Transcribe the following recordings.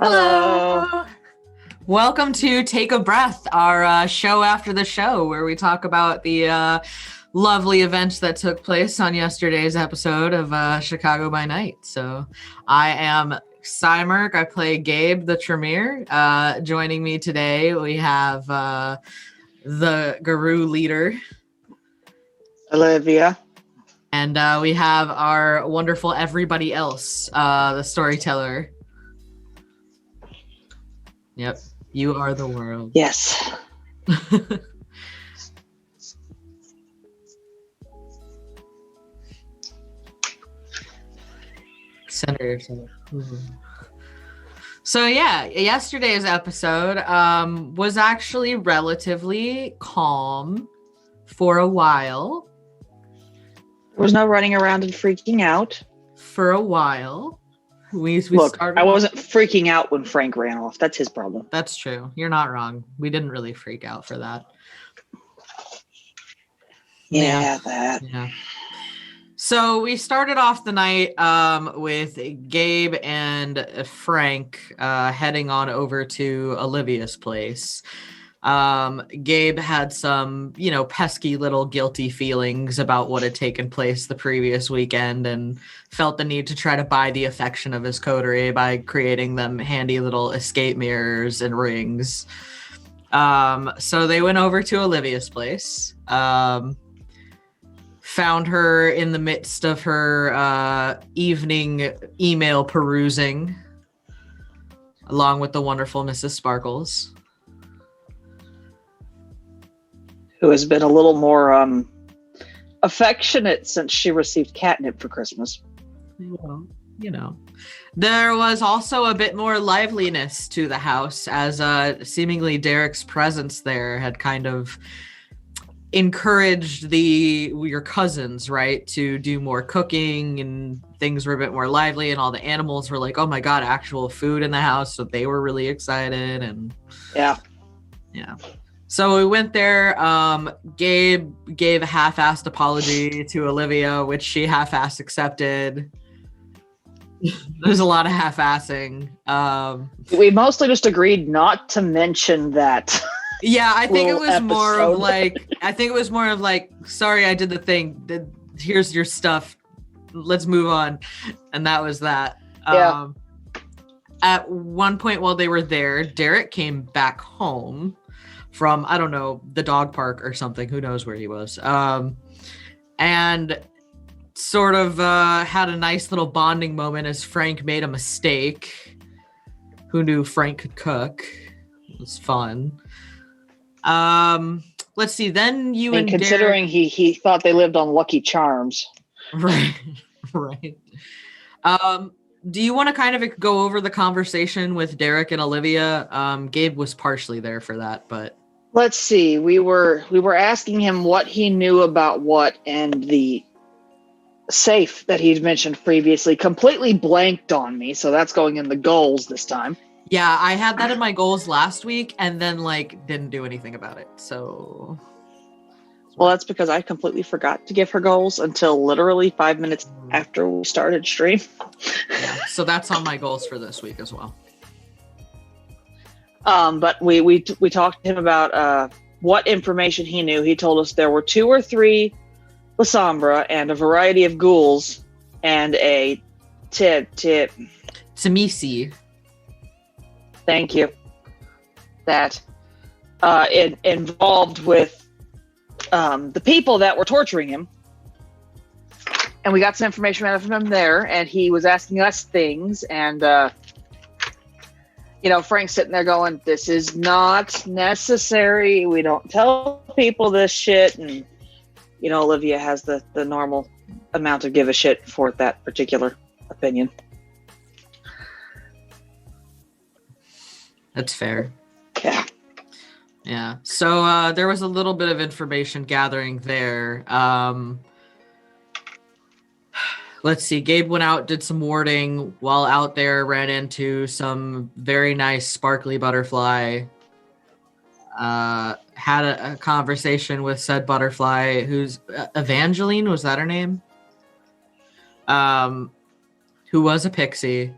Hello. Hello. Welcome to Take a Breath, our show after the show, where we talk about the lovely events that took place on yesterday's episode of Chicago by Night. So I am Cymerk. I play Gabe the Tremere. Joining me today, we have the Garou leader. Olivia. And we have our wonderful everybody else, the storyteller. Yep. You are the world. Yes. Center yourself. Mm-hmm. So yeah, yesterday's episode was actually relatively calm for a while. There was no running around and freaking out. For a while. We Look, started. I wasn't freaking out when Frank ran off. That's his problem. That's true. You're not wrong. We didn't really freak out for that. Yeah, that. Yeah. So we started off the night with Gabe and Frank heading on over to Olivia's place. Gabe had some, pesky little guilty feelings about what had taken place the previous weekend and felt the need to try to buy the affection of his coterie by creating them handy little escape mirrors and rings. So they went over to Olivia's place, found her in the midst of her evening email perusing, along with the wonderful Mrs. Sparkles. Who has been a little more affectionate since she received catnip for Christmas. Well, there was also a bit more liveliness to the house as seemingly Derek's presence there had kind of encouraged your cousins, right, to do more cooking, and things were a bit more lively, and all the animals were like, oh my god, actual food in the house, so they were really excited. And yeah. So we went there. Gabe gave a half-assed apology to Olivia, which she half-assed accepted. There's a lot of half-assing. We mostly just agreed not to mention that. Yeah, I think it was more of like, sorry, I did the thing. Here's your stuff. Let's move on. And that was that. Yeah. At one point while they were there, Derek came back home from, I don't know, the dog park or something. Who knows where he was. And sort of had a nice little bonding moment as Frank made a mistake. Who knew Frank could cook? It was fun. Let's see. Then you and considering Derek... he thought they lived on Lucky Charms. Right. Do you want to kind of go over the conversation with Derek and Olivia? Gabe was partially there for that, but let's see. We were asking him what he knew about what, and the safe that he'd mentioned previously completely blanked on me. So that's going in the goals this time. Yeah, I had that in my goals last week and then didn't do anything about it. So, well, that's because I completely forgot to give her goals until literally 5 minutes after we started stream. Yeah, so that's on my goals for this week as well. But we talked to him about what information he knew. He told us there were 2 or 3 Lasombra and a variety of ghouls and a Tsimisi. Thank you. That involved with the people that were torturing him. And we got some information out of him there, and he was asking us things, and Frank's sitting there going, this is not necessary. We don't tell people this shit. And, Olivia has the normal amount of give a shit for that particular opinion. That's fair. Yeah. Yeah. So there was a little bit of information gathering there. Let's see. Gabe went out, did some warding while out there, ran into some very nice sparkly butterfly. Had a conversation with said butterfly, who's Evangeline, was that her name? Who was a pixie.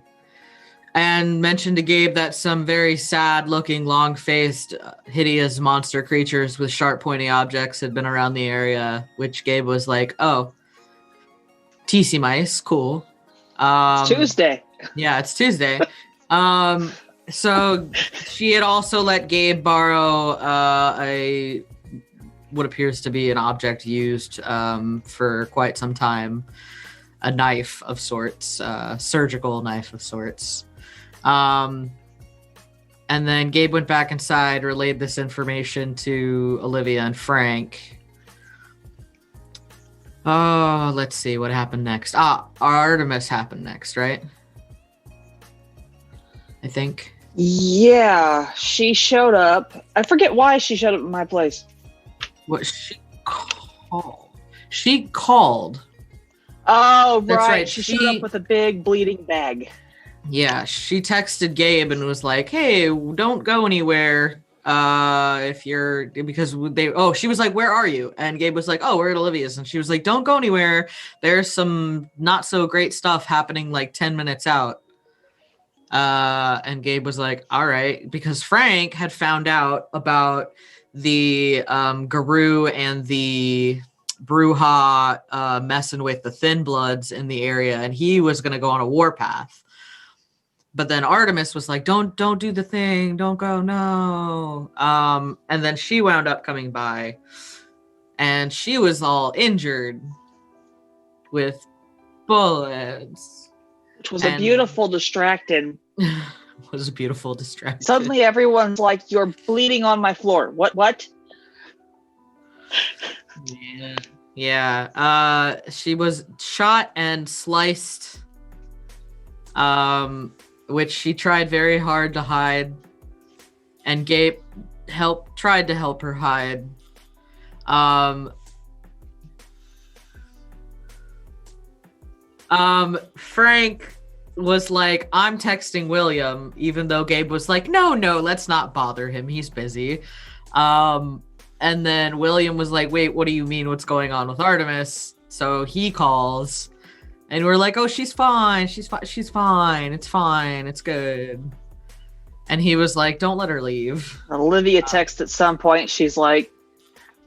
and mentioned to Gabe that some very sad-looking, long-faced, hideous monster creatures with sharp, pointy objects had been around the area, which Gabe was like, oh, TC mice, cool. It's Tuesday. Yeah, it's Tuesday. So she had also let Gabe borrow what appears to be an object used for quite some time, a knife of sorts, surgical knife of sorts. And then Gabe went back inside, relayed this information to Olivia and Frank. Oh, let's see what happened next. Artemis happened next, right? I think. Yeah, she showed up. I forget why she showed up at my place. What she called? She called. Oh, That's right. She showed up with a big bleeding bag. Yeah, she texted Gabe and was like, "Hey, don't go anywhere. She was like, "Where are you?" And Gabe was like, "Oh, we're at Olivia's." And she was like, "Don't go anywhere. There's some not so great stuff happening like 10 minutes out." And Gabe was like, "All right," because Frank had found out about the Garou and the Brujah messing with the Thin Bloods in the area, and he was going to go on a warpath. But then Artemis was like, don't do the thing. Don't go. No. And then she wound up coming by and she was all injured with bullets. Which was a beautiful distraction. Was a beautiful distraction. Suddenly everyone's like, you're bleeding on my floor. What? Yeah. She was shot and sliced. Which she tried very hard to hide, and Gabe tried to help her hide. Frank was like, I'm texting William, even though Gabe was like, no, let's not bother him. He's busy. And then William was like, wait, what do you mean? What's going on with Artemis? So he calls. And we're like, oh, she's fine. She's fine. It's fine. It's good. And he was like, don't let her leave. Olivia texts at some point. She's like,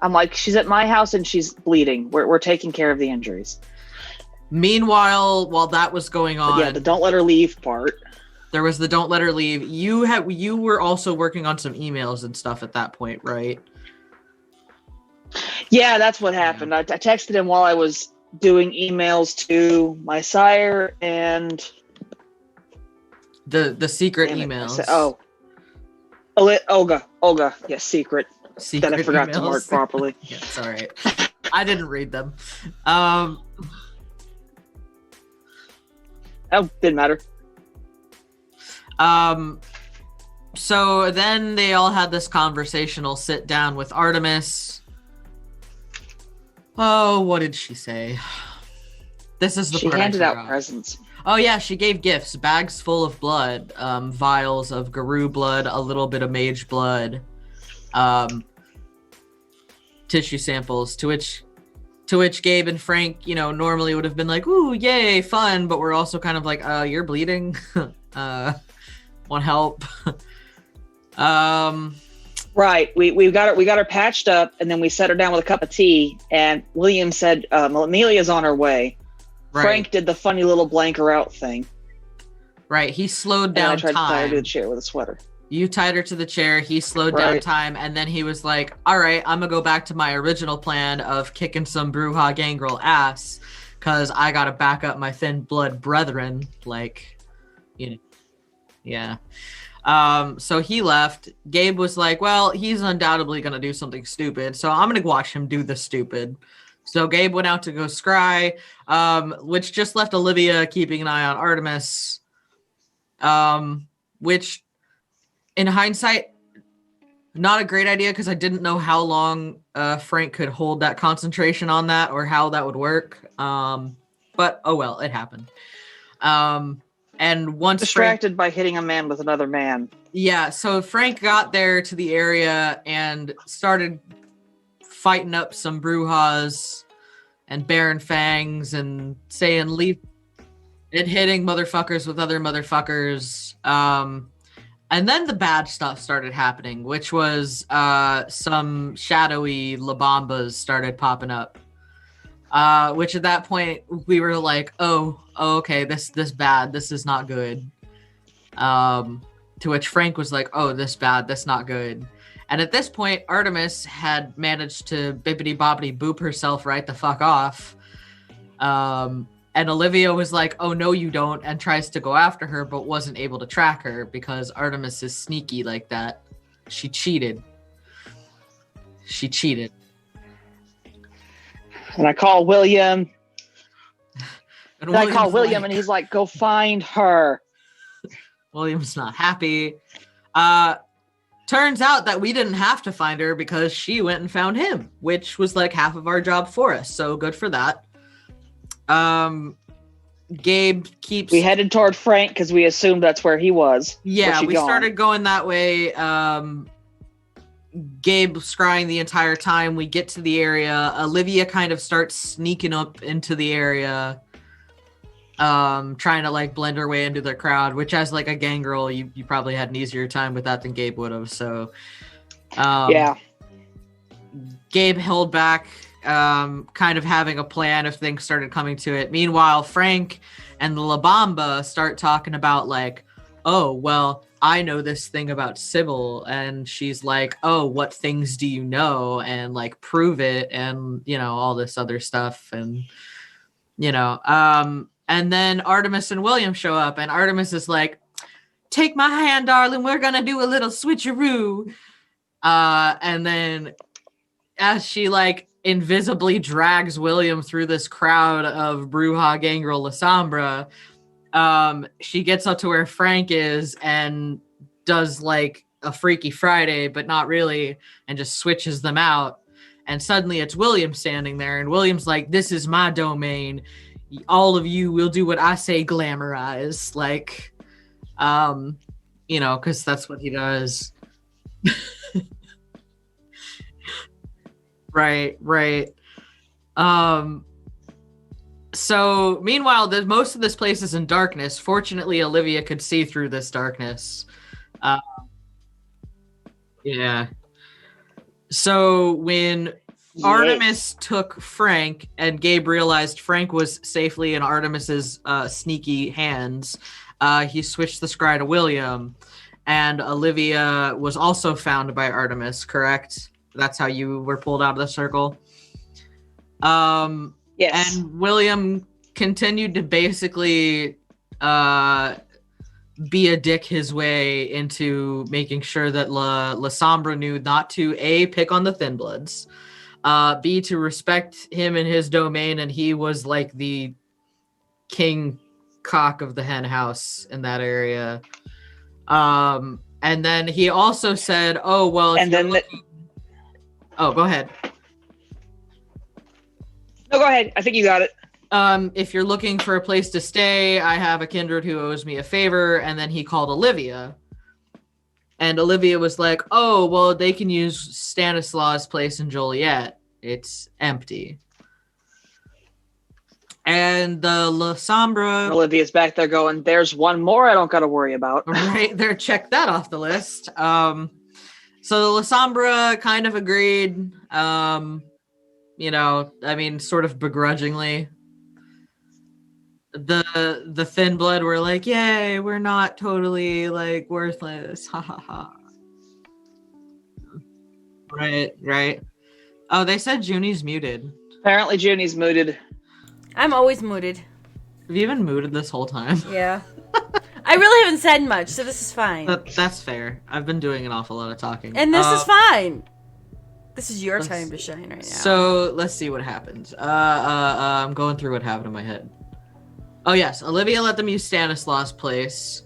I'm like, she's at my house and she's bleeding. We're taking care of the injuries. Meanwhile, while that was going on, the don't let her leave part. There was the don't let her leave. You were also working on some emails and stuff at that point, right? Yeah, that's what happened. Yeah. I texted him while I was doing emails to my sire and the secret emails. Olga. Yes, secret that I forgot to mark properly. Yeah, it's all right. I didn't read them. Oh, didn't matter. So then they all had this conversational sit down with Artemis. Oh, what did she say? This is the part she handed out presents. Oh yeah, she gave gifts, bags full of blood, vials of Garou blood, a little bit of mage blood, tissue samples. To which Gabe and Frank, normally would have been like, "Ooh, yay, fun!" But we're also kind of like, "You're bleeding. Want help?" Right. We got her patched up, and then we set her down with a cup of tea. And William said, "Amelia's on her way." Right. Frank did the funny little blanker out thing. Right. He slowed down time. I tried to tie her to the chair with a sweater. You tied her to the chair. He slowed down time, and then he was like, "All right, I'm gonna go back to my original plan of kicking some Brujah gangrel ass, cause I gotta back up my thin blood brethren." Yeah. So he left. Gabe was like, well, he's undoubtedly going to do something stupid, so I'm going to watch him do the stupid. So Gabe went out to go scry, which just left Olivia keeping an eye on Artemis, which in hindsight, not a great idea because I didn't know how long Frank could hold that concentration on that or how that would work. But oh well, it happened. And once distracted by hitting a man with another man. Yeah, so Frank got there to the area and started fighting up some Brujahs and Baron Fangs and saying, and hitting motherfuckers with other motherfuckers. And then the bad stuff started happening, which was some shadowy Labambas started popping up. Which at that point we were like, oh okay, this bad, this is not good. To which Frank was like, oh, this bad, that's not good. And at this point, Artemis had managed to bippity boppity boop herself right the fuck off. And Olivia was like, oh, no, you don't, and tries to go after her, but wasn't able to track her because Artemis is sneaky like that. She cheated. And I call William. And I call William, and he's like, go find her. William's not happy. Turns out that we didn't have to find her because she went and found him, which was like half of our job for us. So good for that. Gabe keeps... We headed toward Frank because we assumed that's where he was. Yeah, we started going that way. Gabe scrying the entire time. We get to the area. Olivia kind of starts sneaking up into the area, trying to like blend her way into the crowd, which as like a gang girl, you probably had an easier time with that than Gabe would have. So yeah, Gabe held back, kind of having a plan if things started coming to it. Meanwhile, Frank and the La Bamba start talking about like, oh, well, I know this thing about Sybil. And she's like, oh, what things do you know? And like, prove it. And, you know, all this other stuff. And, you know, and then Artemis and William show up, and Artemis is like, take my hand, darling. We're going to do a little switcheroo. And then as she like invisibly drags William through this crowd of Bruja Gangrel La Sombra, she gets up to where Frank is and does like a Freaky Friday, but not really, and just switches them out. And suddenly it's William standing there, and William's like, this is my domain. All of you will do what I say, glamorize. Like, you know, because that's what he does. Right. So meanwhile, most of this place is in darkness. Fortunately, Olivia could see through this darkness. Yeah. So when Artemis took Frank and Gabe realized Frank was safely in Artemis's sneaky hands, he switched the scry to William, and Olivia was also found by Artemis, correct? That's how you were pulled out of the circle? Yes. And William continued to basically be a dick his way into making sure that La Sombra knew not to A, pick on the Thin Bloods, B, to respect him in his domain, and he was like the king cock of the hen house in that area. And then he also said, oh, well, and then oh, go ahead. No, go ahead. I think you got it. If you're looking for a place to stay, I have a kindred who owes me a favor. And then he called Olivia. And Olivia was like, oh, well, they can use Stanislaus' place in Joliet. It's empty. And the La Sombra... Olivia's back there going, there's one more I don't got to worry about. Right there, check that off the list. So the La Sombra kind of agreed, you know, I mean, sort of begrudgingly. The Thin Blood were like, yay, we're not totally like worthless. Ha ha ha. Right. Oh, they said Junie's muted. Apparently Junie's muted. I'm always muted. Have you been muted this whole time? Yeah. I really haven't said much, so this is fine. That's fair. I've been doing an awful lot of talking. And this is fine. This is your time to shine right now. So let's see what happens. I'm going through what happened in my head. Oh yes, Olivia let them use Stanislaus' place,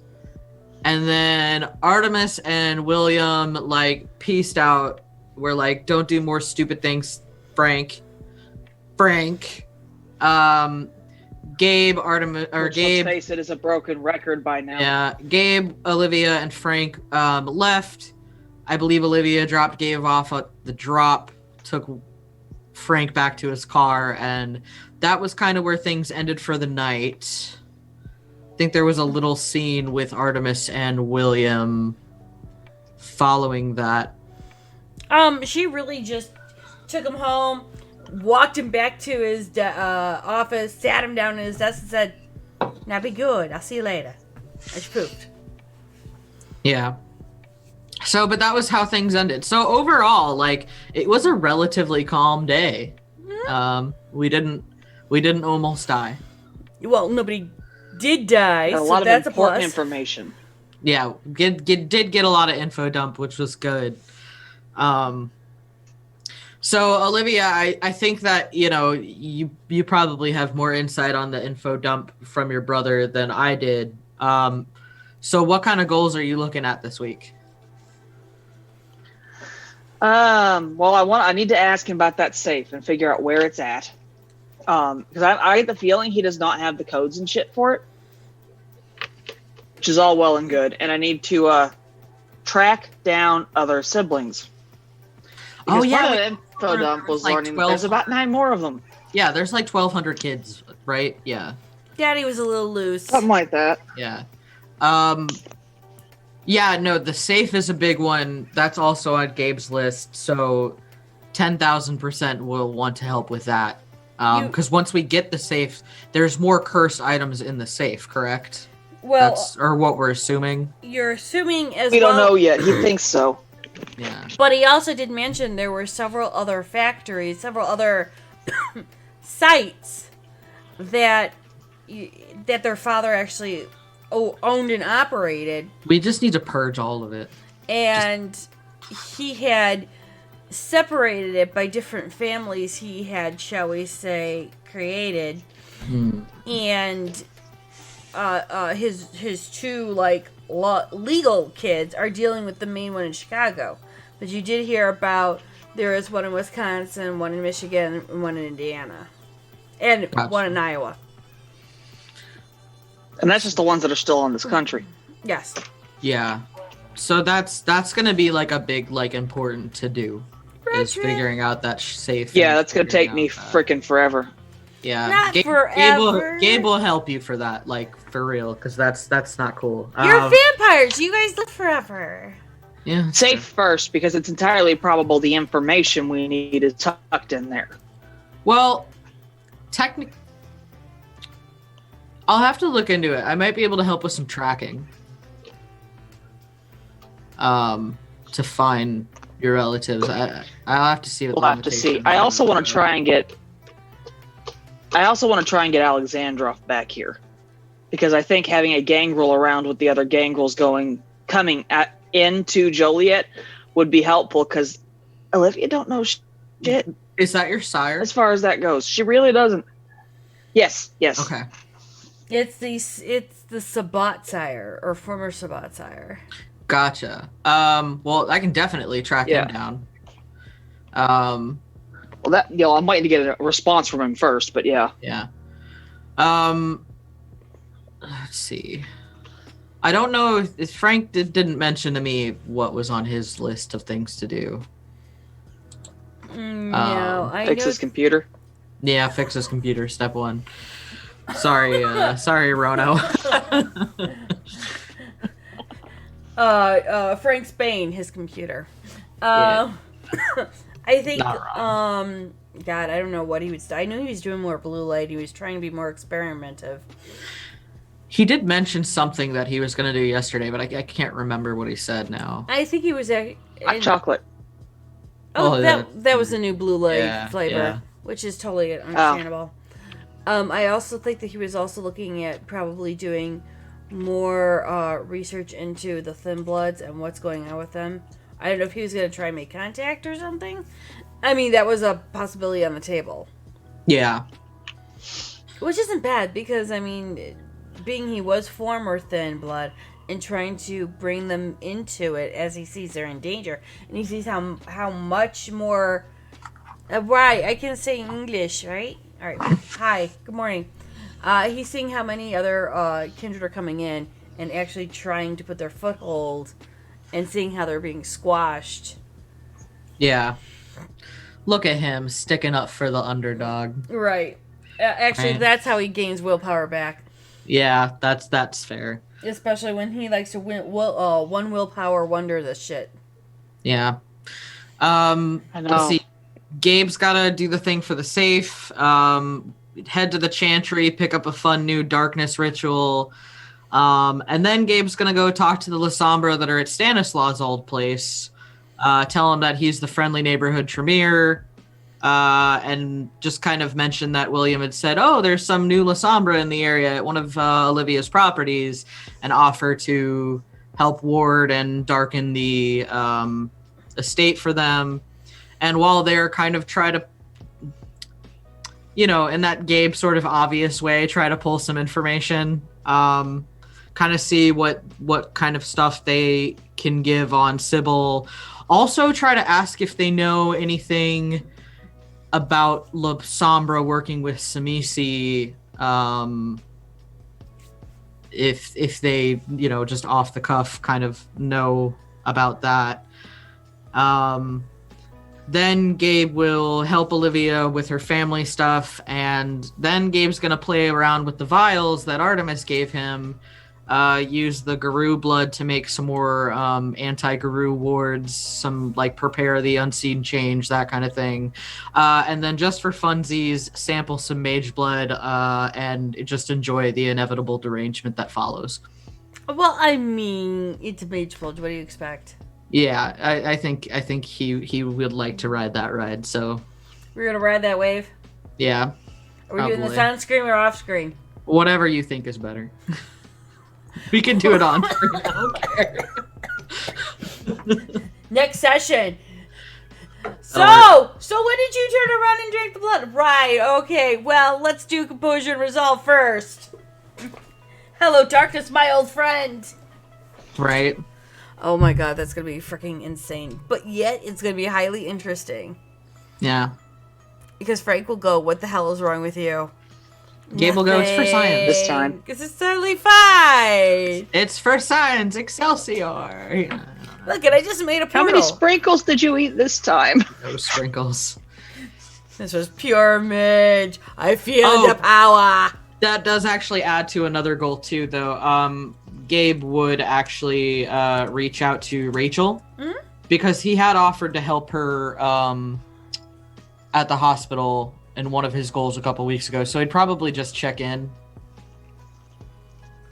and then Artemis and William like peaced out. We're like, don't do more stupid things, Frank. Gabe, Artemis, or Which, Gabe. Let's face it, is a broken record by now. Yeah, Gabe, Olivia, and Frank left. I believe Olivia dropped Gabe off at the drop, took Frank back to his car, and that was kind of where things ended for the night. think there was a little scene with Artemis and William following that. She really just took him home, walked him back to his office, sat him down in his desk, and said, "Now be good. I'll see you later." And she pooped. Yeah. So, but that was how things ended. So overall, like, it was a relatively calm day. We didn't almost die. Well, nobody did die, A so lot of that's a important plus. information. Yeah, did get a lot of info dump, which was good. So Olivia, I think that, you know, you probably have more insight on the info dump from your brother than I did. So what kind of goals are you looking at this week? Well, I need to ask him about that safe and figure out where it's at. Because I get the feeling he does not have the codes and shit for it, which is all well and good. And I need to track down other siblings. Because part of the info dump was like learning 12 there's about 9 more of them. Yeah, there's like 1,200 kids, right? Yeah. Daddy was a little loose. Something like that. Yeah. Yeah, no, the safe is a big one. That's also on Gabe's list. So 10,000% will want to help with that. Because once we get the safe, there's more cursed items in the safe, correct? Well, or what we're assuming. you're assuming as We well. don't know yet. He thinks so. Yeah. But he also did mention there were several other factories, several other sites that their father actually owned and operated. We just need to purge all of it. And he had separated it by different families he had, shall we say, created. And his two legal kids are dealing with the main one in Chicago. But you did hear about there is one in Wisconsin, one in Michigan, and one in Indiana, and one in Iowa. And that's just the ones that are still in this country. Yes. Yeah. So that's gonna be like a big important to do. Is figuring out that safe. Yeah, that's gonna take me freaking forever. Yeah, Not forever. Gabe will help you for that, like for real, because that's not cool. You're vampires. You guys live forever. Yeah. Safe first, because it's entirely probable the information we need is tucked in there. Well, technically, I'll have to look into it. I might be able to help with some tracking. To find your relatives. I'll have to see what. We'll have to see. I also want to try and get Alexandrov back here, because I think having a gangrel around with the other gangrels coming into Joliet would be helpful, because Olivia don't know shit. Is that your sire? As far as that goes, she really doesn't. Yes. Okay. It's the Sabat sire, or former Sabat sire. Gotcha. Well, I can definitely track him down. Well, I'm waiting to get a response from him first, but yeah. Yeah. Let's see. I don't know if Frank didn't mention to me what was on his list of things to do. No, I Fix know. his computer. Yeah, fix his computer. Step 1. Sorry, Rono. Frank Spain, his computer. Yeah. I think, Not wrong. God, I don't know what he was. I knew he was doing more blue light. He was trying to be more experimentative. He did mention something that he was going to do yesterday, but I can't remember what he said now. I think he was Hot chocolate. Oh, Oh, that was a new blue light flavor, yeah. which is totally understandable. I also think that he was also looking at probably doing more research into the Thin Bloods and what's going on with them. I don't know if he was going to try and make contact or something. I mean, that was a possibility on the table. Yeah. Which isn't bad, because, I mean, being he was former Thin Blood and trying to bring them into it as he sees they're in danger. And he sees how much more... right, I can say English, right? All right. Hi, good morning. He's seeing how many other kindred are coming in and actually trying to put their foothold and seeing how they're being squashed. Yeah. Look at him sticking up for the underdog. Right. Actually, Right. that's how he gains willpower back. Yeah, that's fair. Especially when he likes to one willpower wonder this shit. Yeah. I Let's know. see. Gabe's gotta do the thing for the safe. Head to the chantry, pick up a fun new darkness ritual. And then Gabe's gonna go talk to the Lasombra that are at Stanislaus' old place. Tell him that he's the friendly neighborhood Tremere. And just kind of mention that William had said, oh, there's some new Lasombra in the area at one of Olivia's properties, and offer to help ward and darken the estate for them. And while they're kind of try to, in that Gabe sort of obvious way, try to pull some information, kind of see what kind of stuff they can give on Sybil. Also try to ask if they know anything about Lasombra working with Samisi, if they, just off the cuff kind of know about that. Then Gabe will help Olivia with her family stuff, and then Gabe's going to play around with the vials that Artemis gave him, use the Garou blood to make some more anti-Garou wards, some prepare the unseen change, that kind of thing. And then just for funsies, sample some mage blood and just enjoy the inevitable derangement that follows. Well, I mean, it's mage blood. What do you expect? Yeah, I think he would like to ride that ride, so We're gonna ride that wave? yeah. Are we doing this on screen or off screen? Whatever you think is better. We can do it on screen. I don't care. Next session. So when did you turn around and drink the blood? Right, okay, well, let's do composure and resolve first. Hello, darkness, my old friend. Right. Oh my god, that's gonna be freaking insane. But yet, it's gonna be highly interesting. Yeah. Because Frank will go, what the hell is wrong with you? Gabe will go, it's for science. This time. Because it's totally fine. It's for science, Excelsior. Yeah. Look, I just made a portal. How many sprinkles did you eat this time? No sprinkles. This was pure mage. I feel the power. That does actually add to another goal too, though. Gabe would actually reach out to Rachel, because he had offered to help her at the hospital in one of his goals a couple weeks ago. So he'd probably just check in.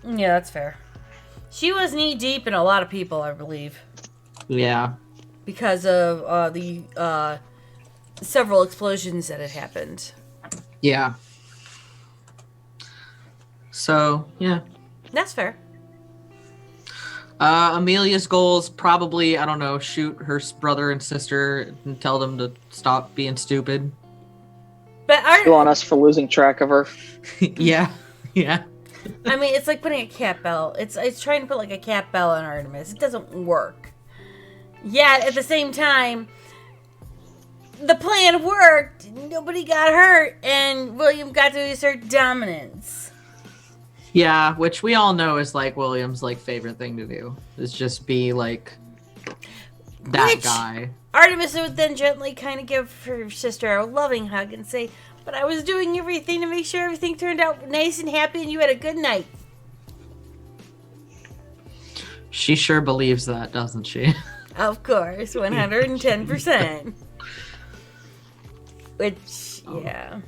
Yeah, that's fair. She was knee deep in a lot of people, I believe. Yeah. Because of the several explosions that had happened. Yeah. So, yeah. That's fair. Amelia's goals probably, I don't know, shoot her brother and sister and tell them to stop being stupid. But You on us for losing track of her. Yeah. Yeah. I mean, it's like putting a cat bell. It's trying to put like a cat bell on Artemis. It doesn't work. Yet at the same time, the plan worked. Nobody got hurt, and William got to assert dominance. Yeah, which we all know is William's favorite thing to do, is just be that guy. Artemis would then gently kind of give her sister a loving hug and say, but I was doing everything to make sure everything turned out nice and happy and you had a good night. She sure believes that, doesn't she? Of course, 110%. Which, yeah.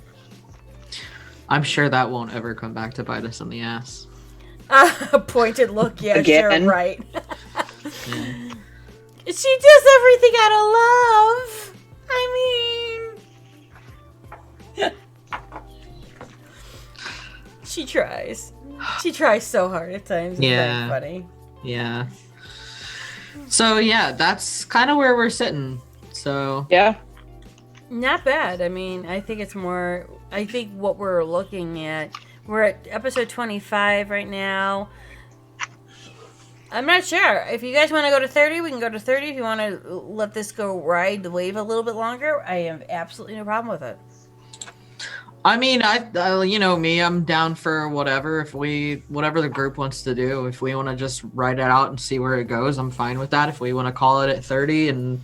I'm sure that won't ever come back to bite us in the ass. A pointed look, yeah, Again? sure, right. Yeah. She does everything out of love. I mean... She tries. She tries so hard at times. It's Yeah. very funny. Yeah. So, yeah, that's kind of where we're sitting. So, Yeah. Not bad. I mean, I think it's more... I think what we're looking at... We're at episode 25 right now. I'm not sure. If you guys want to go to 30, we can go to 30. If you want to let this go ride the wave a little bit longer, I have absolutely no problem with it. I mean, you know me, I'm down for whatever. Whatever the group wants to do. If we want to just write it out and see where it goes, I'm fine with that. If we want to call it at 30 and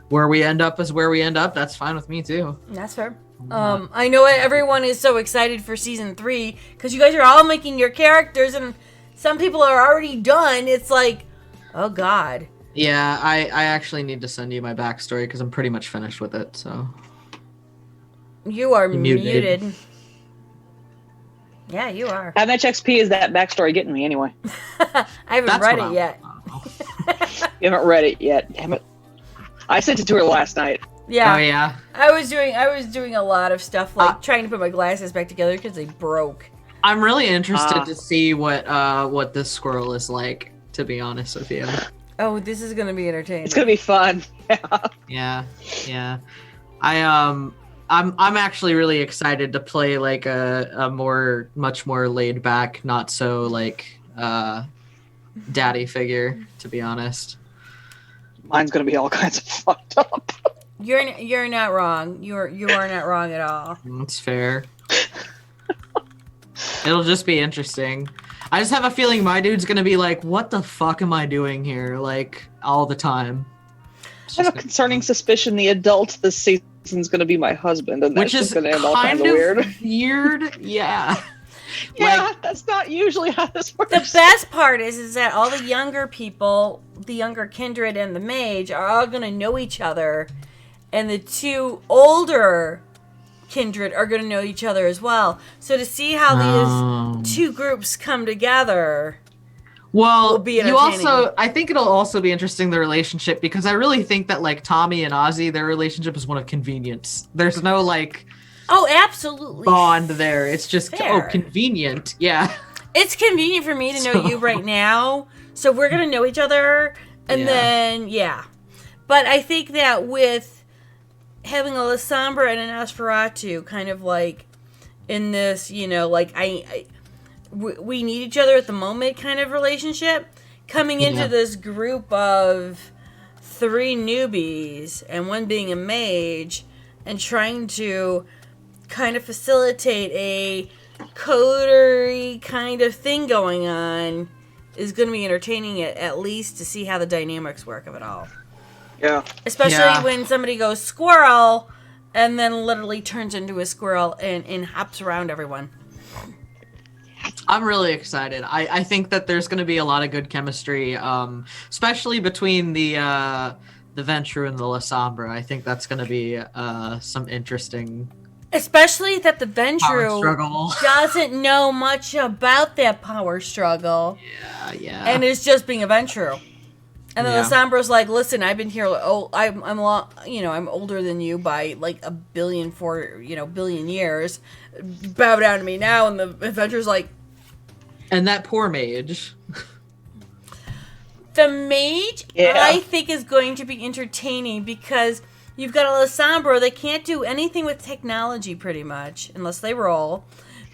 where we end up is where we end up, that's fine with me too. That's fair. I know everyone is so excited for season 3 because you guys are all making your characters, and some people are already done. It's like, oh god. Yeah, I actually need to send you my backstory because I'm pretty much finished with it. So You are You're muted. muted. Yeah, you are. How much XP is that backstory getting me anyway? I haven't That's read what it yet. You haven't read it yet. Damn it. I sent it to her last night. Yeah. Oh yeah. I was doing a lot of stuff, like trying to put my glasses back together because they broke. I'm really interested to see what this squirrel is like. To be honest with you. Oh, this is gonna be entertaining. It's gonna be fun. Yeah. I'm actually really excited to play like a much more laid back, not so like daddy figure. To be honest. Mine's gonna be all kinds of fucked up. You're not wrong. You are not wrong at all. That's fair. It'll just be interesting. I just have a feeling my dude's gonna be like, "What the fuck am I doing here?" Like all the time. I have a concerning suspicion the adult this season's gonna be my husband, and that's Which is just gonna end all kind kinds of weird. weird. Yeah. Yeah, Like, that's not usually how this works. The best part is that all the younger people, the younger kindred and the mage, are all gonna know each other, and the two older kindred are gonna know each other as well. So to see how these two groups come together. Well, will be you entertaining. also, I think it'll also be interesting, the relationship, because I really think that like Tommy and Ozzy, their relationship is one of convenience. There's no like Oh, absolutely. bond there. It's just Fair. convenient. Yeah. It's convenient for me to know you right now, so we're gonna know each other, and Yeah. then yeah. But I think that with having a Lasombra and an Nosferatu, kind of like in this, like we need each other at the moment kind of relationship, coming into Yeah. this group of 3 newbies and one being a mage, and trying to kind of facilitate a codery kind of thing going on is going to be entertaining, at least to see how the dynamics work of it all. Yeah. Especially Yeah. when somebody goes squirrel and then literally turns into a squirrel and hops around everyone. I'm really excited. I think that there's going to be a lot of good chemistry, especially between the Ventrue and the Lasombra. I think that's going to be some interesting Especially that the power Ventrue struggle. doesn't know much about that power struggle Yeah. and is just being a Ventrue. And then Yeah. Lasombra's like, listen, I've been here. I'm older than you by like a billion years. Bow down to me now. And the Adventure's like, And that poor mage. the mage, Yeah. I think, is going to be entertaining because you've got a Lasombra that can't do anything with technology pretty much unless they roll.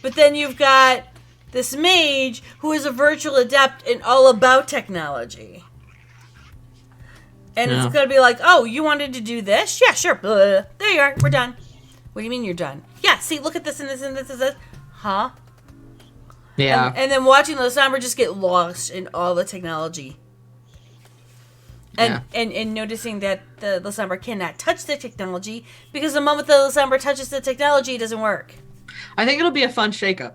But then you've got this mage who is a virtual adept and all about technology. And Yeah. it's going to be like, oh, you wanted to do this? Yeah, sure. Blah, blah, blah. There you are. We're done. What do you mean you're done? Yeah, see, look at this and this and this and this. Huh? Yeah. And then watching the Lasombra just get lost in all the technology. And, Yeah. and noticing that the Lasombra cannot touch the technology because the moment the Lasombra touches the technology, it doesn't work. I think it'll be a fun shakeup.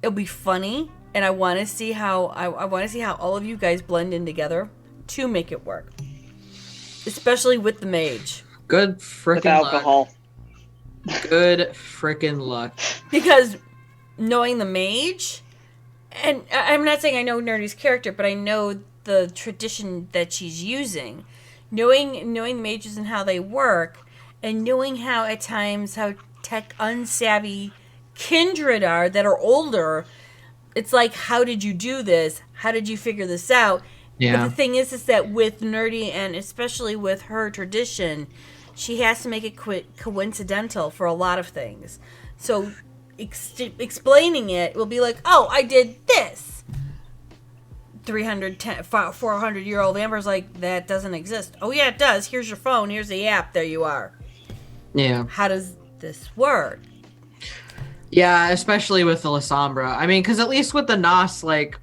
It'll be funny, and I want to see how I want to see how all of you guys blend in together to make it work, especially with the mage. Good With frickin' luck. alcohol. Good frickin' luck. Because knowing the mage, and I'm not saying I know Nerdy's character, but I know the tradition that she's using. Knowing the mages and how they work, and knowing how at times how tech unsavvy kindred are that are older, it's like, how did you do this? How did you figure this out? Yeah. But the thing is that with Nerdy, and especially with her tradition, she has to make it coincidental for a lot of things. So explaining it will be like, oh, I did this. 400-year-old Amber's like, that doesn't exist. Oh, yeah, it does. Here's your phone. Here's the app. There you are. Yeah. How does this work? Yeah, especially with the Lasombra. I mean, because at least with the Nos, like,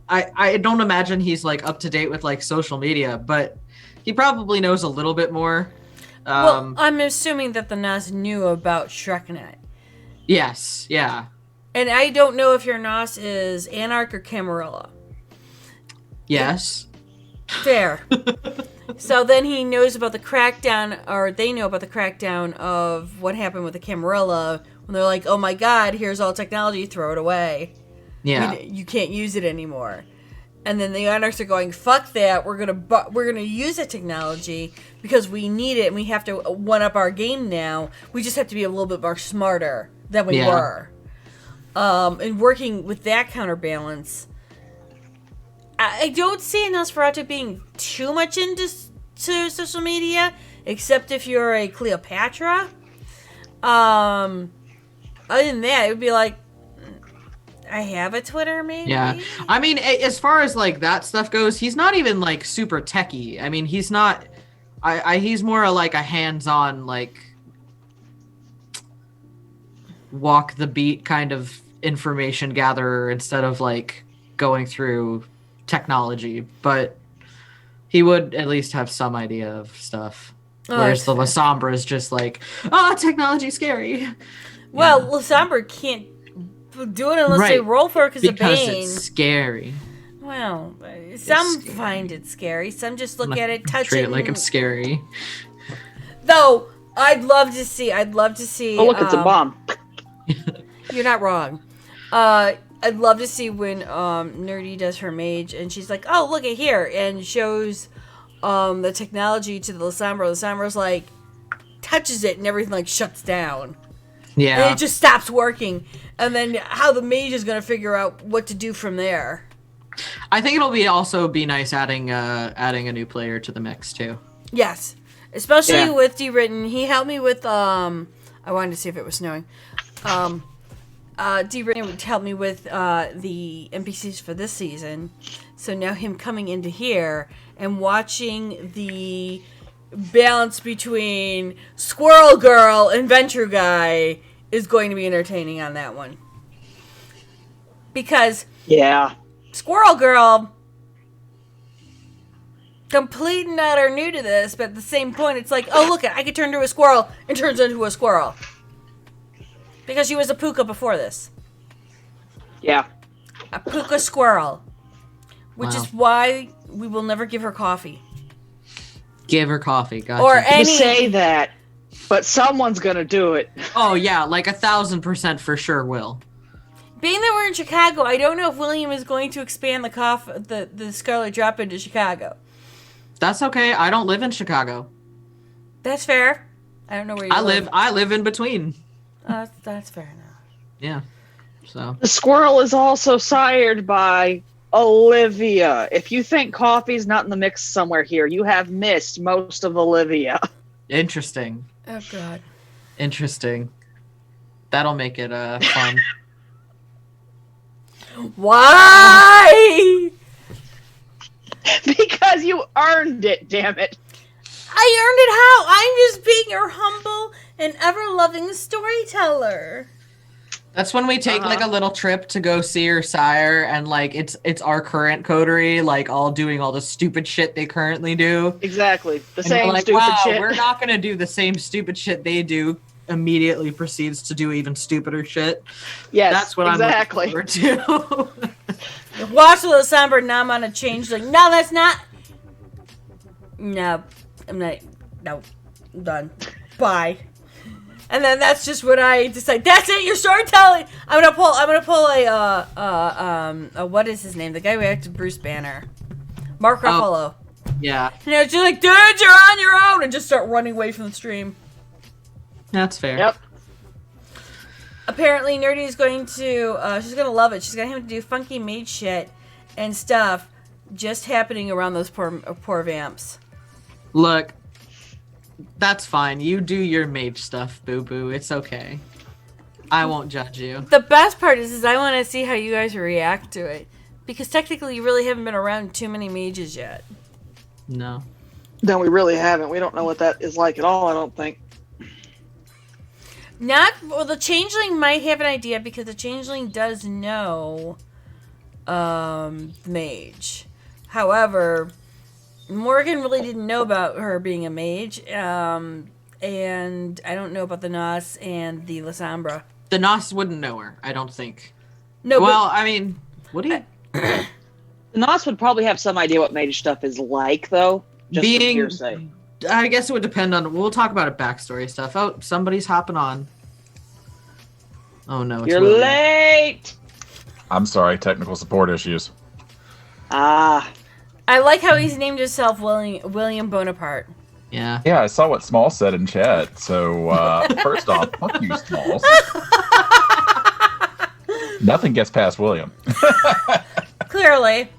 I don't imagine he's, like, up to date with, like, social media, but he probably knows a little bit more. Well, I'm assuming that the Nos knew about Shreknet. Yes, yeah. And I don't know if your Nos is Anarch or Camarilla. Yes. Fair. So then he knows about the crackdown, or they know about the crackdown of what happened with the Camarilla when they're like, oh my god, here's all technology, throw it away. Yeah. You can't use it anymore. And then the Anarchs are going, fuck that, we're gonna use the technology because we need it and we have to one up our game now. We just have to be a little bit more smarter than we were. And working with that counterbalance, I don't see Nosferatu being too much into social media, except if you're a Cleopatra. Other than that, it would be like, I have a Twitter, maybe? Yeah. I mean, as far as, like, that stuff goes, he's not even, like, super techie. I mean, he's not... he's more like a hands-on, like, walk the beat kind of information gatherer instead of, like, going through technology. But he would at least have some idea of stuff. Whereas the Lasombra is just like, technology's scary. Well, yeah. Lasombra can't do it unless they roll for it because of Bane. Because it's scary. Well, some find it scary. Some just look at it, touch treat it, like it's scary. Though I'd love to see. Oh, look, it's a bomb. You're not wrong. I'd love to see when Nerdy does her mage and she's like, "Oh, look at here," and shows the technology to the Lasombra. Lasombra's like touches it and everything like shuts down. Yeah. And it just stops working. And then how the mage is going to figure out what to do from there. I think it'll also be nice adding a new player to the mix too. Yes. Especially with D-Written. He helped me with I wanted to see if it was snowing. D-Written would help me with the NPCs for this season. So now him coming into here and watching the balance between Squirrel Girl and Venture Guy is going to be entertaining on that one. Because Squirrel Girl, complete and utter new to this, but at the same point it's like, oh look, I could turn into a squirrel and turns into a squirrel. Because she was a puka before this. Yeah. A puka squirrel. Which is why we will never give her coffee. Give her coffee, gotcha. Or You say that, but someone's gonna do it. Oh yeah, like 1,000% for sure will. Being that we're in Chicago, I don't know if William is going to expand the Scarlet Drop into Chicago. That's okay. I don't live in Chicago. That's fair. I don't know where you live. I live in between. That's fair enough. Yeah. So the squirrel is also sired by Olivia. If you think coffee's not in the mix somewhere here, you have missed most of Olivia. Interesting. Oh god. Interesting. That'll make it fun. Why? Because you earned it, damn it. I earned it how? I'm just being your humble and ever-loving storyteller. That's when we take like a little trip to go see your sire, and like it's our current coterie, like all doing all the stupid shit they currently do. Exactly. The and same like, stupid shit. We're not gonna do the same stupid shit they do. Immediately proceeds to do even stupider shit. Yes, that's what I'm looking forward to. Watch the Lasombra, now I'm on a change. Like, no, that's not. No, I'm not. No, I'm done. Bye. And then that's just when I decide. That's it. You're storytelling. I'm gonna pull a what is his name? The guy who acted Bruce Banner, Mark Ruffalo. Yeah. And it's just like, dude, you're on your own, and just start running away from the stream. That's fair. Yep. Apparently, Nerdy is going to, she's going to love it. She's going to have to do funky mage shit and stuff just happening around those poor vamps. Look, that's fine. You do your mage stuff, boo-boo. It's okay. I won't judge you. The best part is I want to see how you guys react to it. Because technically, you really haven't been around too many mages yet. No. No, we really haven't. We don't know what that is like at all, I don't think. The Changeling might have an idea because the Changeling does know mage. However, Morgan really didn't know about her being a mage. and I don't know about the Nos and the Lasombra. The Nos wouldn't know her, I don't think. No, well, I mean, would he? The Nos would probably have some idea what mage stuff is like, though. Just from hearsay. I guess it would depend on. We'll talk about it backstory stuff. Oh, somebody's hopping on. Oh no, it's You're William. late. I'm sorry, technical support issues. Ah, I like how he's named himself William Bonaparte. Yeah. Yeah, I saw what Small said in chat. So first off, fuck you, Smalls. Nothing gets past William. Clearly.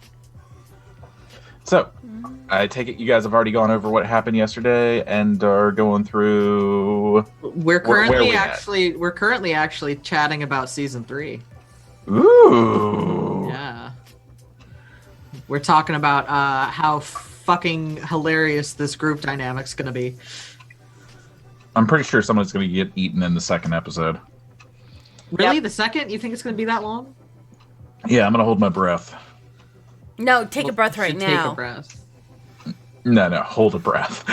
So, I take it you guys have already gone over what happened yesterday and are going through. We're where currently we we're currently actually chatting about season 3. Ooh. Yeah. We're talking about how fucking hilarious this group dynamic's gonna be. I'm pretty sure someone's going to get eaten in the second episode. Really? Yep. The second? You think it's gonna be that long? Yeah, I'm going to hold my breath. No, take a Well, breath you right should now. Take a breath. No, hold a breath.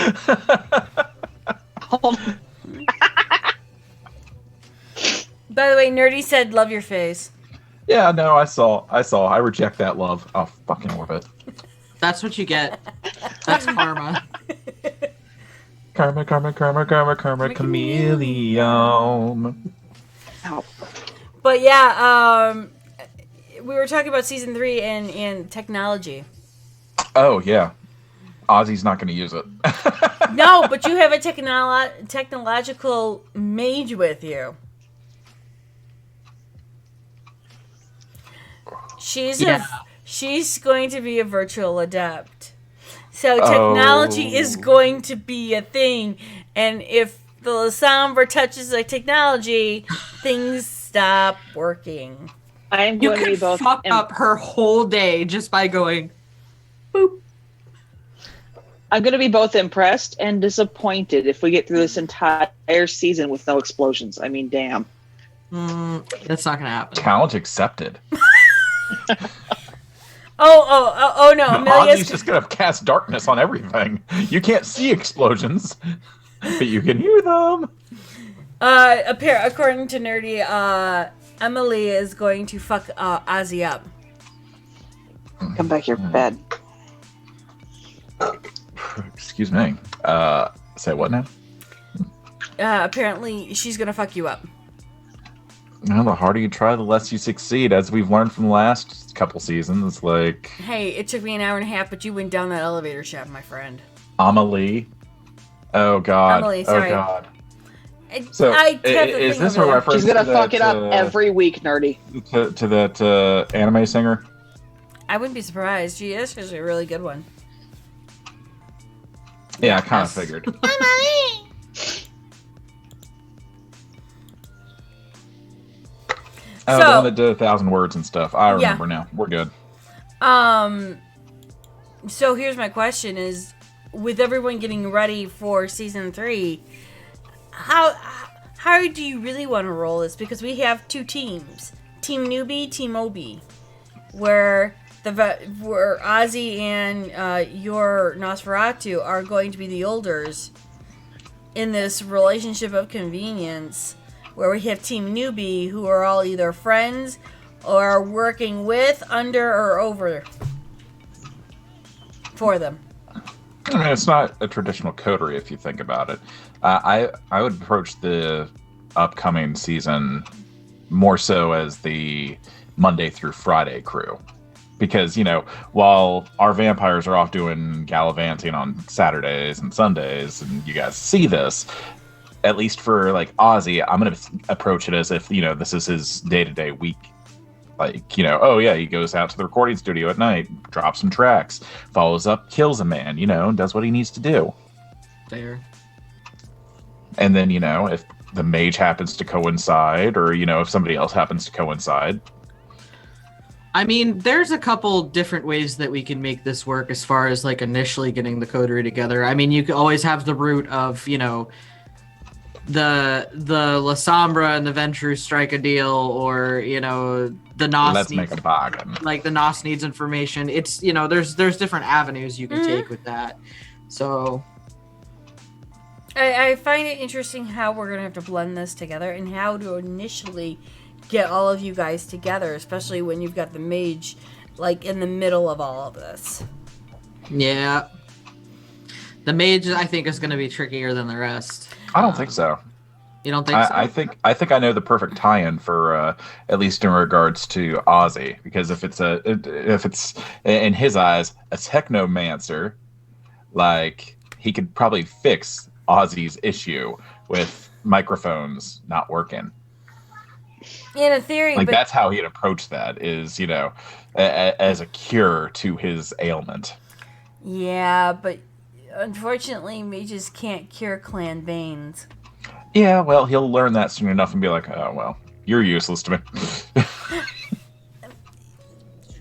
By the way, Nerdy said, "Love your face." Yeah, no, I saw. I reject that love. Oh, fucking orbit. That's what you get. That's karma. Karma, chameleon. ow. But yeah, we were talking about season 3 and technology. Oh, yeah. Ozzy's not going to use it. No, but you have a technological mage with you. She's going to be a virtual adept. So technology is going to be a thing, and if the Lasombra touches the technology, things stop working. I am You going to be could both. fuck up her whole day just by going, boop. I'm going to be both impressed and disappointed if we get through this entire season with no explosions. I mean, damn. That's not gonna happen. Challenge accepted. Oh no, Amelia's Ozzy's just going to cast darkness on everything. You can't see explosions, but you can hear them. according to Nerdy, Emily is going to fuck Ozzy up. Come back here, bed. Excuse me. Say what now? Apparently, she's gonna fuck you up. Well, the harder you try, the less you succeed. As we've learned from the last couple seasons, like Hey, it took me an hour and a half, but you went down that elevator shaft, my friend. Amelie. Oh God. Amelie, sorry. Oh God. So is this a reference? She's going to to fuck that, it up every week, Nerdy. to that anime singer? I wouldn't be surprised. She is a really good one. Yeah, I kind of Yes. figured. Emily. Oh, the one that did 1,000 words and stuff. I Yeah. remember now. We're good. So here's my question: is with everyone getting ready for season 3, how do you really want to roll this? Because we have 2 teams: Team Newbie, Team Obi, where Ozzy and your Nosferatu are going to be the Olders in this relationship of convenience, where we have Team Newbie, who are all either friends or are working with, under, or over for them. I mean, it's not a traditional coterie if you think about it. I would approach the upcoming season more so as the Monday through Friday crew. Because, you know, while our vampires are off doing gallivanting on Saturdays and Sundays, and you guys see this, at least for, like, Ozzy, I'm going to approach it as if, you know, this is his day-to-day week. Like, you know, oh, yeah, he goes out to the recording studio at night, drops some tracks, follows up, kills a man, you know, does what he needs to do. Fair. And then, you know, if the mage happens to coincide, or, you know, if somebody else happens to coincide. I mean, there's a couple different ways that we can make this work as far as like initially getting the coterie together. I mean, you could always have the route of, you know, the Lasombra and the Ventrue strike a deal, or, you know, the Nos Let's needs, make a bargain. like the Nos needs information. It's, you know, there's different avenues you can take with that. So I find it interesting how we're going to have to blend this together and how to initially get all of you guys together, especially when you've got the mage, like, in the middle of all of this. Yeah. The mage, I think, is going to be trickier than the rest. I don't think so. You don't think so? I think I know the perfect tie-in for at least in regards to Ozzy, because if it's in his eyes a technomancer, like he could probably fix Ozzy's issue with microphones not working. In a theory, Like but that's how he'd approach that, is as a cure to his ailment. yeah, but unfortunately, mages can't cure clan veins. Yeah, well, he'll learn that soon enough and be like, oh well, you're useless to me.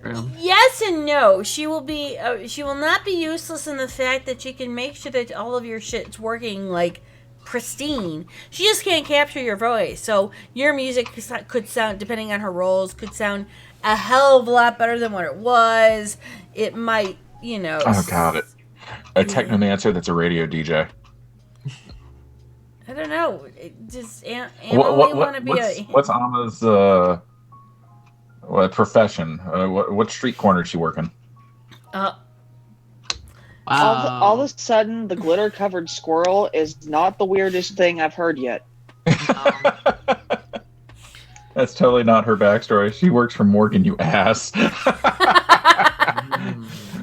True. Yes and no. She will be. She will not be useless in the fact that she can make sure that all of your shit's working like pristine. She just can't capture your voice. So your music could sound, depending on her roles, could sound a hell of a lot better than what it was. It might, Oh, got it. A technomancer that's a radio DJ. I don't know. It just Anna want to be what's Anna's profession? What street corner is she working? Wow. All of a sudden, the glitter-covered squirrel is not the weirdest thing I've heard yet. That's totally not her backstory. She works for Morgan, you ass.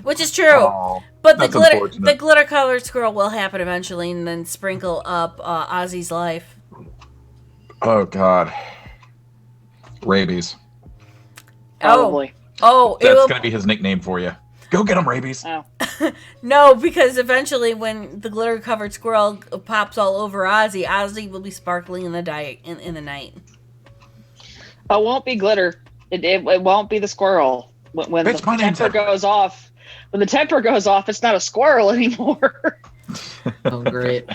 Which is true. Oh, But the that's glitter colored squirrel will happen eventually, and then sprinkle up Ozzy's life. oh God. Rabies. Probably. Oh, it That's will. going to be his nickname for you. Go get him, Rabies. Oh. No, because eventually, when the glitter covered squirrel pops all over Ozzy, Ozzy will be sparkling in the night. It won't be glitter. It won't be the squirrel. When Bitch, my the name's temper goes off, it's not a squirrel anymore. Oh, great.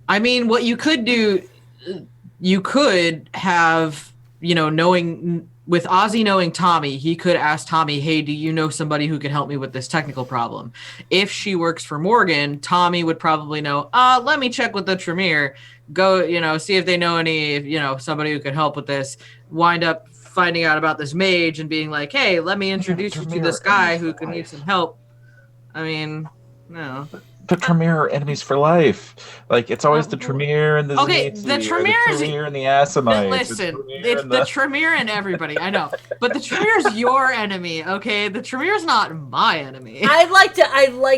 I mean, what you could do, you could have, knowing with Ozzy knowing Tommy, he could ask Tommy, hey, do you know somebody who can help me with this technical problem? If she works for Morgan, Tommy would probably know, let me check with the Tremere, go, see if they know any, somebody who could help with this, wind up finding out about this mage and being like, hey, let me introduce you to this guy who can use some help. I mean, no. The Tremere are enemies for life. Like, it's always the Tremere and the Okay, Zenitsu, the Tremere and the Assamites. Listen, it's the Tremere and everybody. I know, but the Tremere's your enemy. Okay, the Tremere's not my enemy. I'd like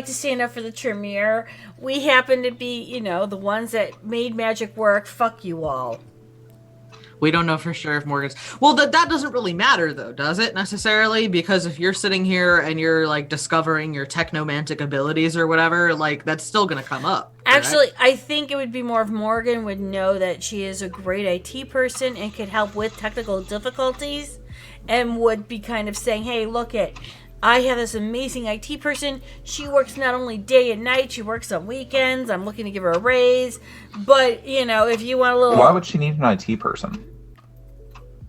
to stand up for the Tremere. We happen to be, the ones that made magic work. Fuck you all. We don't know for sure if Morgan's... Well, that doesn't really matter, though, does it, necessarily? Because if you're sitting here and you're, like, discovering your technomantic abilities or whatever, like, that's still going to come up. Correct? Actually, I think it would be more if Morgan would know that she is a great IT person and could help with technical difficulties and would be kind of saying, hey, look I have this amazing IT person. She works not only day and night, she works on weekends. I'm looking to give her a raise. But, if you want a little... Why would she need an IT person?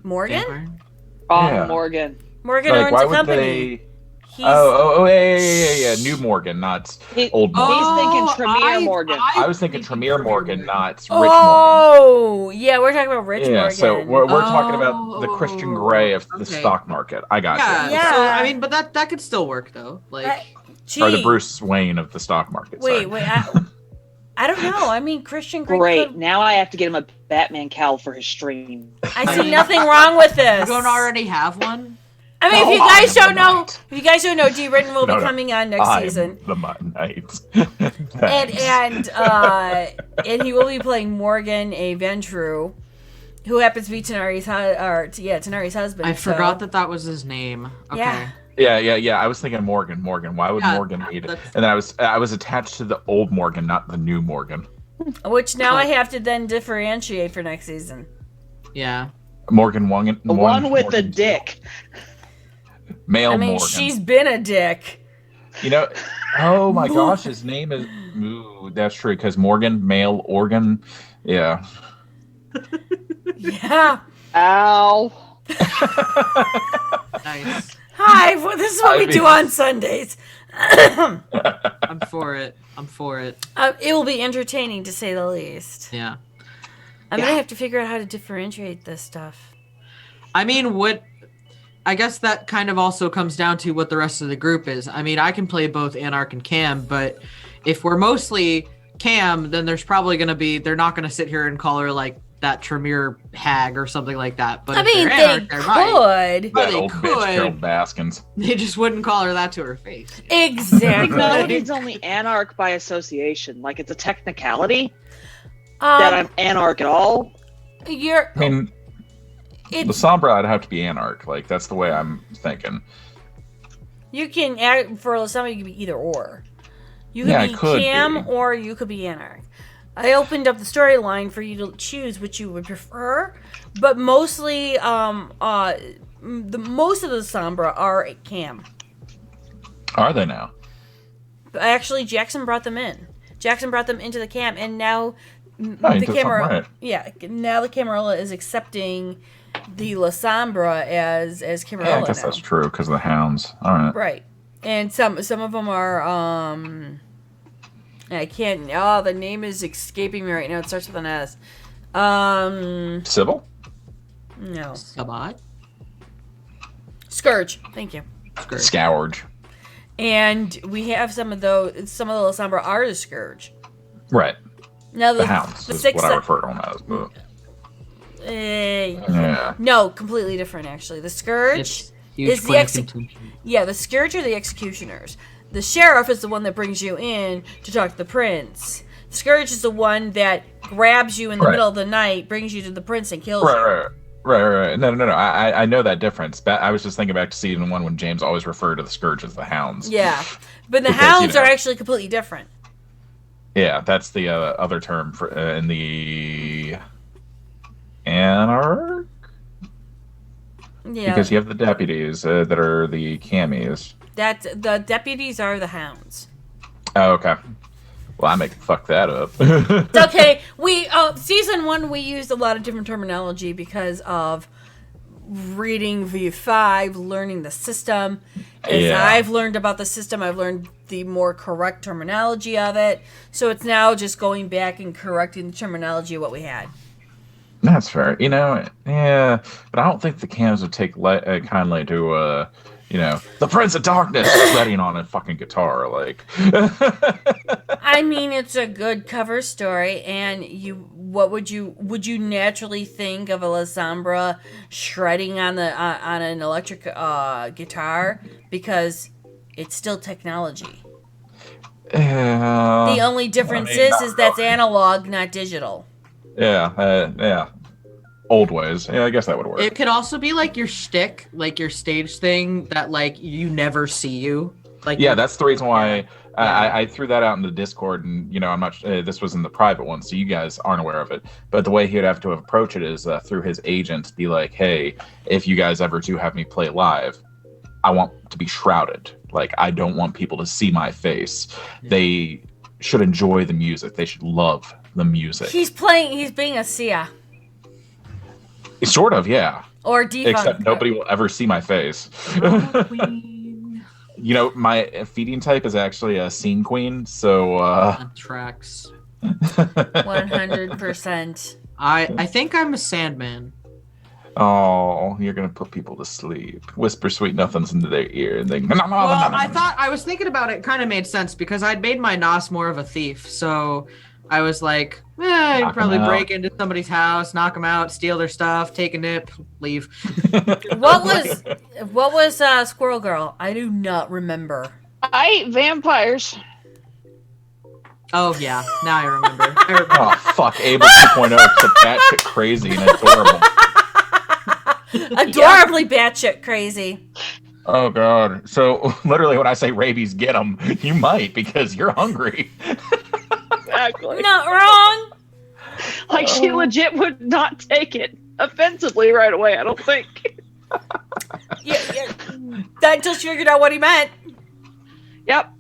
Morgan? Yeah. Morgan. Morgan Like, owns why a would company. they... He's, yeah. New Morgan, not old Morgan. He's thinking Tremere Morgan. I was thinking Tremere Morgan, not Rich oh, yeah, we're talking about Rich Morgan. Yeah, Morgan. so we're talking about the Christian Grey of the stock market. I got you. Yeah. So, I mean, but that could still work, though. Like, Or the Bruce Wayne of the stock market. Wait, sorry. I don't know. I mean, Christian Grey. Great. Now I have to get him a Batman cowl for his stream. I see nothing wrong with this. you don't already have one? I mean, if you guys don't know, D. Ritten will be No. coming on next season. The Mutton Knights. and he will be playing Morgan, a Ventru, who happens to be Tanari's husband. I forgot that was his name. Okay. Yeah. Yeah. I was thinking Morgan. Why would Morgan need it? And then I was attached to the old Morgan, not the new Morgan. Which now I have to then differentiate for next season. Yeah. Morgan Wong. The one with the dick. Male I mean, Morgan. she's been a dick. Oh my gosh, his name is... Ooh, that's true, because Morgan, male organ. Yeah. Yeah. Ow. Nice. Hi, well, this is what we do on Sundays. I'm for it. I'm for it. It will be entertaining to say the least. Yeah. I'm gonna have to figure out how to differentiate this stuff. I mean, I guess that kind of also comes down to what the rest of the group is. I mean, I can play both Anarch and Cam, but if we're mostly Cam, then there's probably going to be, they're not going to sit here and call her like that Tremere hag or something like that. But I mean, they they could. That But they old bitch, Carol could. Baskins. They just wouldn't call her that to her face. Exactly. Technicality's only Anarch by association. Like, it's a technicality that I'm Anarch at all. You're. I mean, the Sombra, I'd have to be Anarch. Like, that's the way I'm thinking. You can add for somebody. You can be either or. You Yeah, I could be could Cam be. or you could be Anarch. I opened up the storyline for you to choose which you would prefer, but mostly, most of the Sombra are Cam. Are they now? But actually, Jackson brought them in. Jackson brought them into the camp, and now he the did something camera. right. Yeah, now the Camarilla is accepting the La Sombra as Camarilla Yeah, I guess now. that's true because of the hounds. All right. Right. And some of them are I can't. Oh, the name is escaping me right now. It starts with an S. Sybil? No. Sabat? Scourge. Thank you. Scourge. And we have some of those. Some of the La Sombra are the Scourge. Right. Now The hounds the is six. what I refer to them as. But, yeah. No, completely different. Actually, the Scourge. It's huge Is the plan ex- contention. Yeah, the Scourge are the executioners. The Sheriff is the one that brings you in to talk to the Prince. The Scourge is the one that grabs you in the Right. middle of the night, brings you to the Prince, and kills you. Right. No. I know that difference. I was just thinking back to season 1 when James always referred to the Scourge as the hounds. Yeah, but the Because, hounds you know. are actually completely different. Yeah, that's the other term for in the Anarch. Yeah, Because you have the deputies that are the camies. that the deputies are the hounds. Oh, okay. Well, I make fuck that up. It's okay. We season 1 we used a lot of different terminology because of reading V5, learning the system. As Yeah. I've learned about the system, I've learned the more correct terminology of it. So it's now just going back and correcting the terminology of what we had. That's fair. You know, yeah, but I don't think the cams would take kindly to, the Prince of Darkness shredding on a fucking guitar. Like, I mean, it's a good cover story, and would you naturally think of a La Sombra shredding on an electric guitar because it's still technology. The only difference is that's analog, not digital. Yeah. Old ways. Yeah, I guess that would work. It could also be like your shtick, like your stage thing that like you never see you. Like Yeah, that's the reason why Yeah. I threw that out in the Discord, and I'm not. This was in the private one, so you guys aren't aware of it. But the way he would have to approach it is through his agent. Be like, hey, if you guys ever do have me play live, I want to be shrouded. Like, I don't want people to see my face. Yeah. They should enjoy the music. They should love the music. He's being a Sia Sort of, yeah. or Defunct. Except nobody will ever see my face. Queen. My feeding type is actually a scene queen, so On tracks. 100%. I think I'm a Sandman. oh, you're gonna put people to sleep. Whisper sweet nothings into their ear, and then. Well, I was thinking about it. Kind of made sense because I'd made my Nos more of a thief, so I was like, I'd Knock 'em probably out. break into somebody's house, knock them out, steal their stuff, take a nip, leave. What was Squirrel Girl? I do not remember. Vampires. Oh yeah, now I remember. Oh fuck, Abel 2.0 is batshit crazy and adorable. Adorably batshit crazy. Oh god. So literally, when I say rabies, get them. You might because you're hungry. Exactly. Not wrong. Like, she legit would not take it offensively right away, I don't think. Yeah. That until she figured out what he meant. Yep.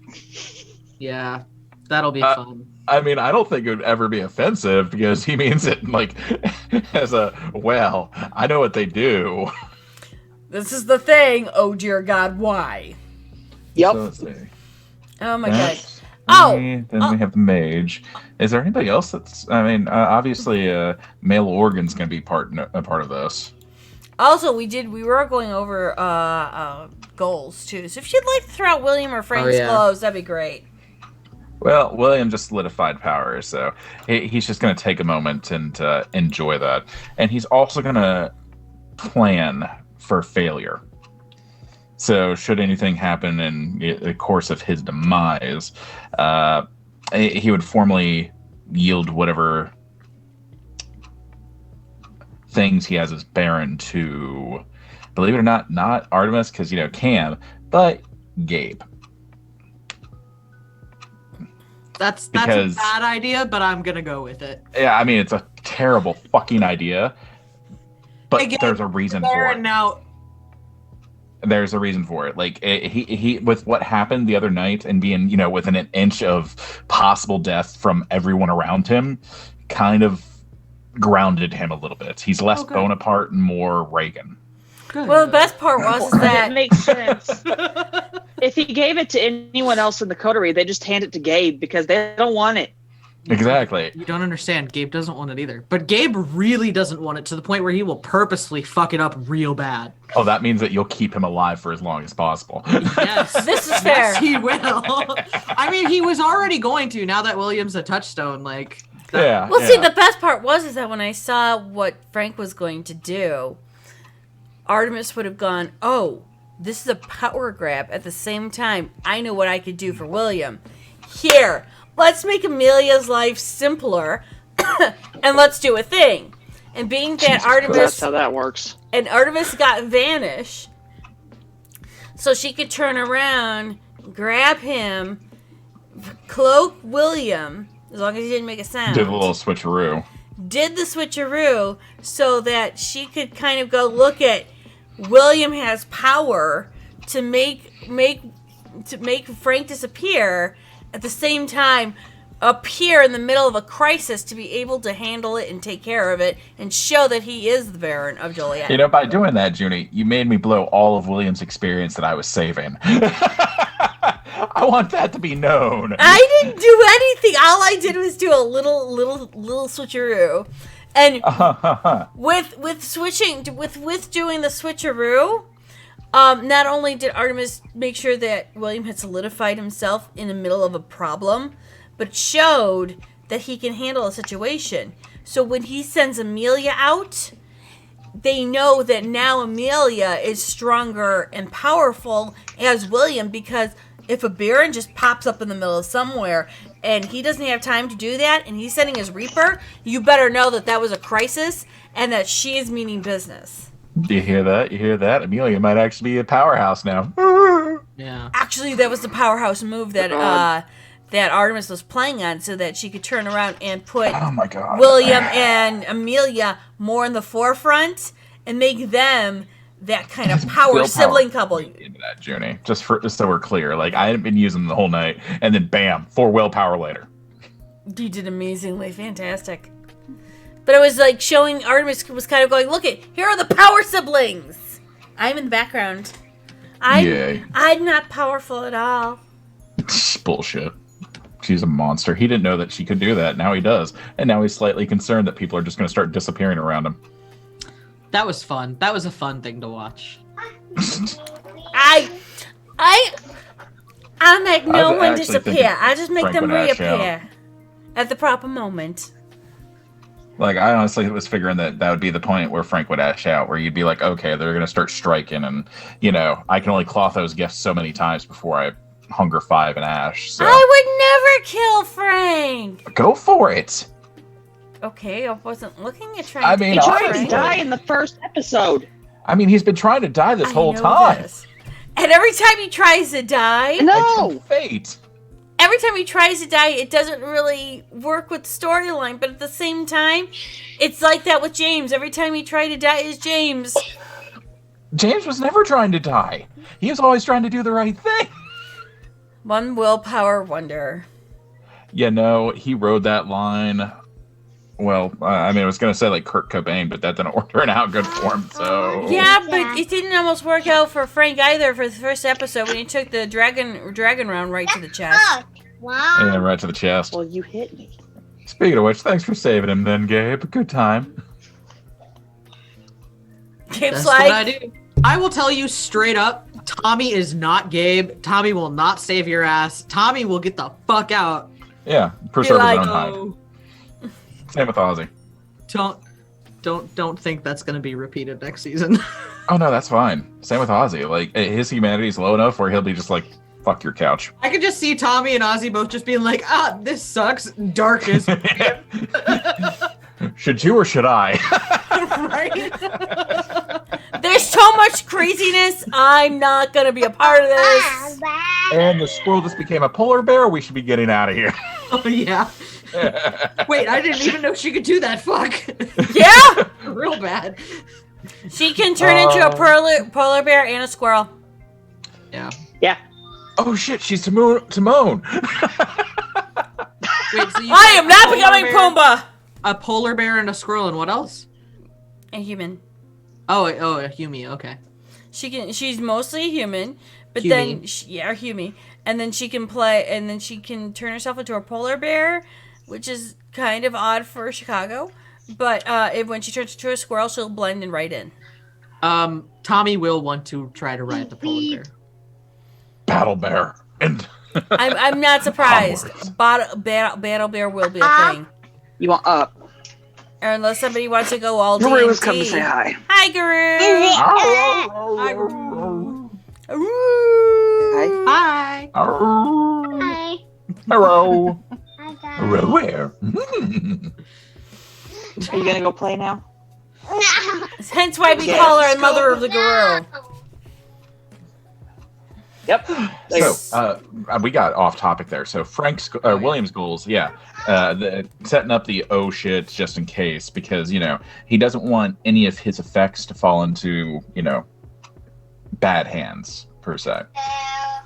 Yeah, that'll be fun. I mean, I don't think it would ever be offensive because he means it like as a I know what they do. This is the thing. Oh dear God, why? Yep. So let's see. Oh my god. That's Oh! me. Then we have the mage. Is there anybody else that's? I mean, obviously, male organ's going to be a part of this. Also, we were going over goals too. So if you'd like to throw out William or Frank's clothes, that'd be great. Well, William just solidified power, so he's just going to take a moment and enjoy that. And he's also going to plan for failure. So should anything happen in the course of his demise, he would formally yield whatever things he as Baron to, believe it or not Artemis, because, Cam, but Gabe. That's Because- a bad idea, but I'm gonna go with it. Yeah, I mean, it's a terrible fucking idea, but Again, there's a reason for Baron it. now. There's a reason for it. Like, he with what happened the other night and being, within an inch of possible death from everyone around him, kind of grounded him a little bit. He's less Okay. Bonaparte and more Reagan. Good. Well, the best part was That that makes sense. If he gave it to anyone else in the coterie, they just hand it to Gabe because they don't want it. Exactly. You don't understand. Gabe doesn't want it either. But Gabe really doesn't want it to the point where he will purposely fuck it up real bad. Oh, that means that you'll keep him alive for as long as possible. Yes. this is fair. Yes, he will. I mean, he was already going to now that William's a touchstone. Like, Yeah. Well, yeah. see, the best part was that when I saw what Frank was going to do, Artemis would have gone, "Oh, this is a power grab." At the same time, I know what I could do for William. Here, let's make Amelia's life simpler, and let's do a thing. And being that That's Artemis how that works. and Artemis got Vanish, so she could turn around, grab him, cloak William, as long as he didn't make a sound. Did a little switcheroo. Did the switcheroo so that she could kind of go, look at William has power to make Frank disappear, at the same time appear in the middle of a crisis to be able to handle it and take care of it and show that he is the Baron of Joliet. By doing that, Junie, you made me blow all of William's experience that I was saving. I want that to be known. I didn't do anything. All I did was do a little switcheroo. And with doing the switcheroo, not only did Artemis make sure that William had solidified himself in the middle of a problem, but showed that he can handle a situation. So when he sends Amelia out, they know that now Amelia is stronger and powerful as William, because if a Baron just pops up in the middle of somewhere and he doesn't have time to do that and he's sending his Reaper, you better know that that was a crisis and that she is meaning business. Do you hear that? You hear that? Amelia might actually be a powerhouse now. yeah. Actually, that was the powerhouse move that that Artemis was playing on, so that she could turn around and put Oh my god. William and Amelia more in the forefront and make them that kind of power Willpower. sibling couple. Into that, Junie. Just so we're clear. Like, I hadn't been using them the whole night, and then bam, 4 willpower later. You did amazingly, fantastic. But it was like showing Artemis was kind of going, look it, here are the power siblings. I'm in the background. Yay. I'm not powerful at all. Bullshit. She's a monster. He didn't know that she could do that. Now he does. And now he's slightly concerned that people are just going to start disappearing around him. That was fun. That was a fun thing to watch. I make no I one actually think disappear. I just make Frank them would ash reappear at the proper moment. Like, I honestly was figuring that would be the point where Frank would ash out, where you'd be like, okay, they're going to start striking, and, I can only cloth those gifts so many times before I hunger 5 and ash. So I would never kill Frank. go for it. Okay, I wasn't looking at trying I to mean, He kill tried to Frank. die in the first episode. I mean, he's been trying to die this I whole know time. this. And every time he tries to die, No. Fate. every time he tries to die, it doesn't really work with the storyline. But at the same time, it's like that with James. Every time he tried to die is James. James was never trying to die. He was always trying to do the right thing. One willpower wonder. He rode that line Well, I mean, I was gonna say like Kurt Cobain, but that didn't turn out good for him. So Yeah, but it didn't almost work out for Frank either for the first episode when he took the dragon round right to the chest. Wow. yeah, right to the chest. Well, you hit me. Speaking of which, thanks for saving him, then, Gabe. Good time. Gabe's That's what I like, do. I will tell you straight up, Tommy is not Gabe. Tommy will not save your ass. Tommy will get the fuck out. Yeah, be preserve like, his own hide. Oh, Same with Ozzy. don't think that's gonna be repeated next season. Oh no, that's fine. Same with Ozzy. Like his humanity's low enough where he'll be just like, "Fuck your couch." I could just see Tommy and Ozzy both just being like, this sucks. Darkest. Should you or should I? Right? there's so much craziness. I'm not gonna be a part of this. And the squirrel just became a polar bear. We should be getting out of here. Oh yeah. Wait, I didn't even know she could do that. Fuck. Yeah, Real bad. she can turn into a polar bear and a squirrel. Yeah. Yeah. Oh shit, she's Timon. Wait, so you I am not a polar becoming bear- Pumbaa. A polar bear and a squirrel, and what else? A human. Oh, a Humi. Okay. She's mostly a human, but Humi. then a Humi, and then she can turn herself into a polar bear, which is kind of odd for Chicago. But when she turns into a squirrel, she'll blend in right in. Tommy will want to try to ride the polar bear. Battle bear. And I'm not surprised. Onwards. Battle bear will be a thing, You want up? or unless somebody wants to go all Guru was D&D. come to say hi. Hi, Guru. Hi, Guru. Hi. Hi. Hi. Hello. Hi, guys. Hello, where? Are you gonna go play now? Hence why we call her Mother of the Guru. Yep. So, we got off topic there. So William's goals, setting up the oh shit just in case, because he doesn't want any of his effects to fall into bad hands per se.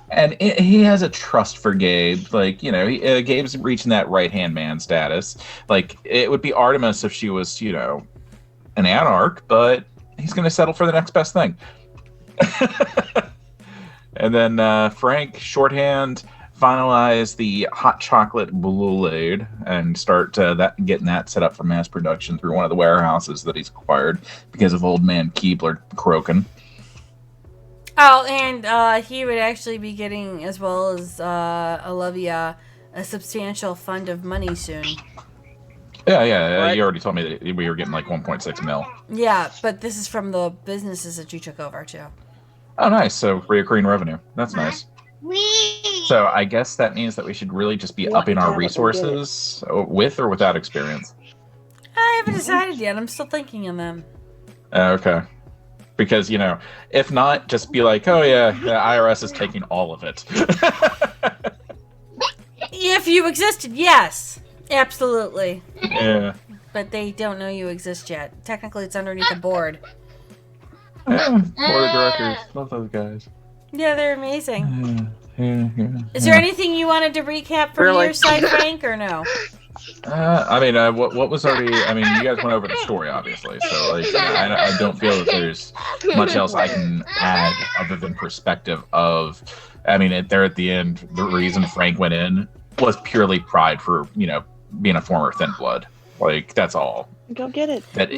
And he has a trust for Gabe. Like Gabe's reaching that right hand man status. Like it would be Artemis if she was an anarch, but he's going to settle for the next best thing. And then Frank, shorthand, finalize the hot chocolate Blue-Laid and start getting that set up for mass production through one of the warehouses that he's acquired because of old man Keebler croaking. Oh, and he would actually be getting, as well as Olivia, a substantial fund of money soon. Yeah. What? You already told me that we were getting like 1.6 mil. Yeah, but this is from the businesses that you took over, too. Oh, nice. So reoccurring revenue. That's nice. We. So I guess that means that we should really just be What? upping our Damn it, we did it. resources with or without experience. I haven't decided yet. I'm still thinking on them. Okay. Because, if not, just be like, oh yeah, the IRS is taking all of it. If you existed, yes. Absolutely. Yeah. But they don't know you exist yet. Technically, it's underneath the board. Yeah, board of directors. Love those guys. Yeah, they're amazing. Yeah. Is there anything you wanted to recap from Really? your side, Frank, or no? What was already? You guys went over the story, obviously. So, I don't feel that there's much else I can add other than perspective of. There at the end, the reason Frank went in was purely pride for being a former Thin Blood. Like that's all. Go get it. That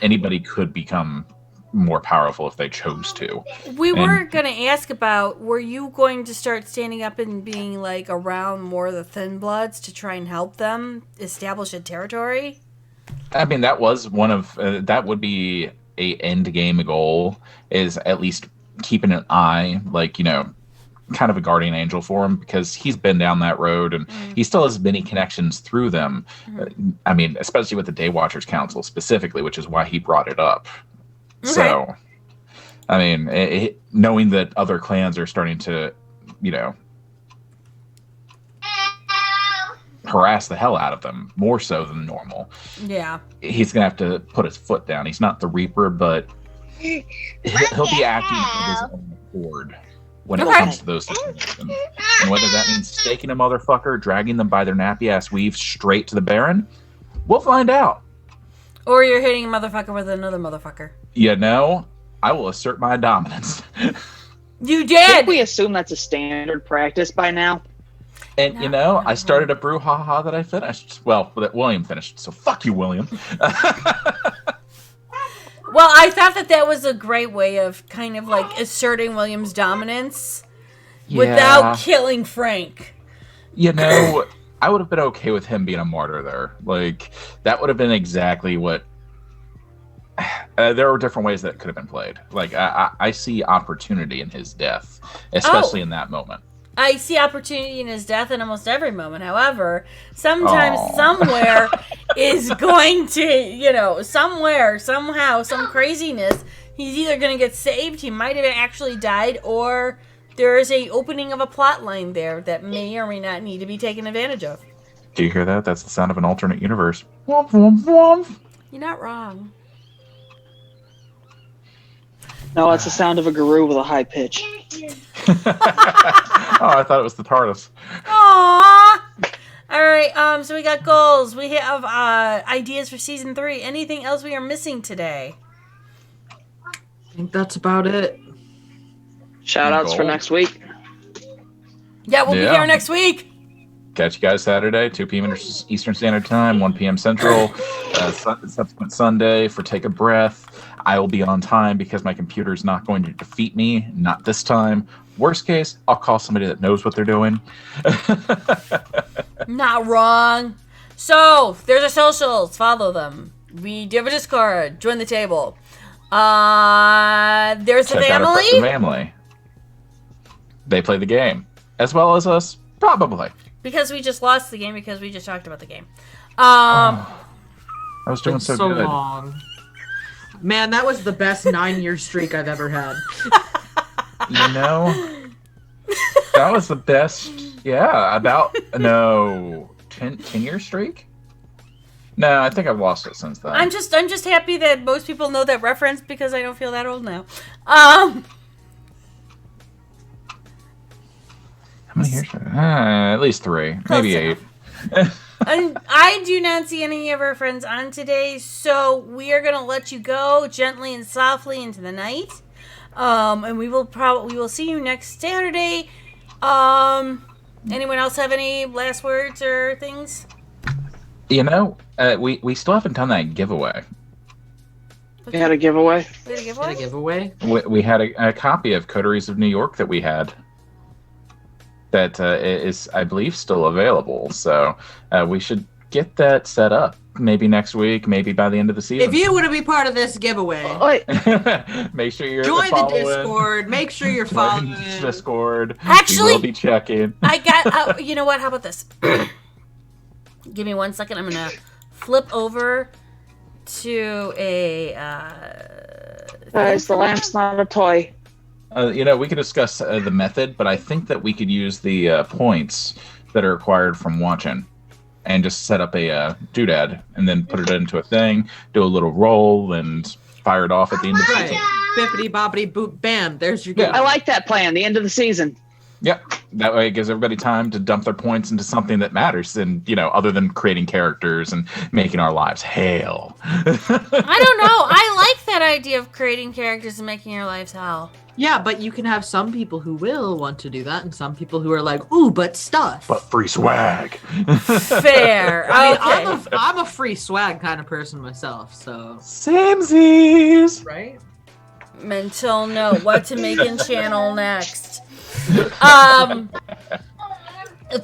anybody could become more powerful if they chose to. We were going to ask about, were you going to start standing up and being like around more of the Thin Bloods to try and help them establish a territory? That was one of that would be a end game goal, is at least keeping an eye, kind of a guardian angel for him, because he's been down that road and he still has many connections through them. Especially with the Day Watchers Council specifically, which is why he brought it up. Okay. So, knowing that other clans are starting to, harass the hell out of them, more so than normal, Yeah. he's going to have to put his foot down. He's not the Reaper, but he'll be acting of his own accord when it Okay. comes to those situations. And whether that means staking a motherfucker, dragging them by their nappy ass weaves straight to the Baron, We'll find out. Or you're hitting a motherfucker with another motherfucker. You know, I will assert my dominance. You I did! think we assume that's a standard practice by now. And No, you know, no. I started a brouhaha that I finished. Well, that William finished. So fuck you, William. Well, I thought that was a great way of kind of like asserting William's dominance without killing Frank. You know, I would have been okay with him being a martyr there. Like, that would have been exactly what. There were different ways that it could have been played. Like, I see opportunity in his death, especially in that moment. I see opportunity in his death in almost every moment. However, sometimes Aw. somewhere is going to, somewhere, somehow, some craziness, he's either going to get saved, he might have actually died, or there is a opening of a plot line there that may or may not need to be taken advantage of. Do you hear that? That's the sound of an alternate universe. Womp, womp, womp. You're not wrong. No, it's the sound of a guru with a high pitch. Oh, I thought it was the TARDIS. Aww! Alright, so we got goals. We have ideas for season 3. Anything else we are missing today? I think that's about it. Shout outs for Gold. next week. Yeah, we'll be Yeah. here next week. Catch you guys Saturday, 2 p.m. Eastern Standard Time, 1 p.m. Central. Subsequent Sunday for Take a Breath. I will be on time because my computer's not going to defeat me. Not this time. Worst case, I'll call somebody that knows what they're doing. Not wrong. So, there's our socials. Follow them. We do have a Discord. Join the table. There's the Check out our friends and family. family. They play the game. As well as us, probably. Because we just lost the game because we just talked about the game. I was doing It's so, so good. long. Man, that was the best 9-year streak I've ever had. You know, that was the best. Yeah, about 10-year streak. No, I think I've lost it since then. I'm just happy that most people know that reference because I don't feel that old now. How many years? At least 3, maybe Close 8. And I do not see any of our friends on today, so we are gonna let you go gently and softly into the night. And we will see you next Saturday. Anyone else have any last words or things? You know, we still haven't done that giveaway. We had a giveaway. We had a Did giveaway? I give away? We had a copy of Coteries of New York that we had. That is, I believe, still available. So we should get that set up. Maybe next week, maybe by the end of the season. If you want to be part of this giveaway, Wait, Make sure you're join the following. Discord. Make sure you're Join following. the Discord. Actually- we will be checking. I got. You know what? How about this? Give me 1 second. I'm gonna flip over to a. guys, the lamp's not a toy. You know, we could discuss the method, but I think that we could use the points that are required from watching and just set up a doodad and then put it into a thing, do a little roll, and fire it off at the end of the Right. season. Bippity boppity boop bam. There's your Yeah. giveaway. I like that plan. The end of the season. Yep. That way it gives everybody time to dump their points into something that matters and, other than creating characters and making our lives hell. I don't know. I like that idea of creating characters and making your lives hell. Yeah, but you can have some people who will want to do that, and some people who are like, "Ooh, but stuff." But free swag. Fair. I mean, Okay. I'm a free swag kind of person myself, so Samesies. right. Mental note: what to make in channel next.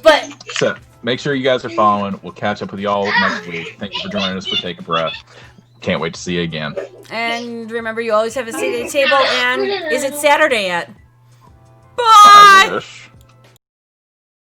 But So make sure you guys are following. We'll catch up with y'all next week. Thank you for joining us for Take a Breath. Can't wait to see you again. and remember, you always have a seat at the table. And is it Saturday yet? Bye. I wish.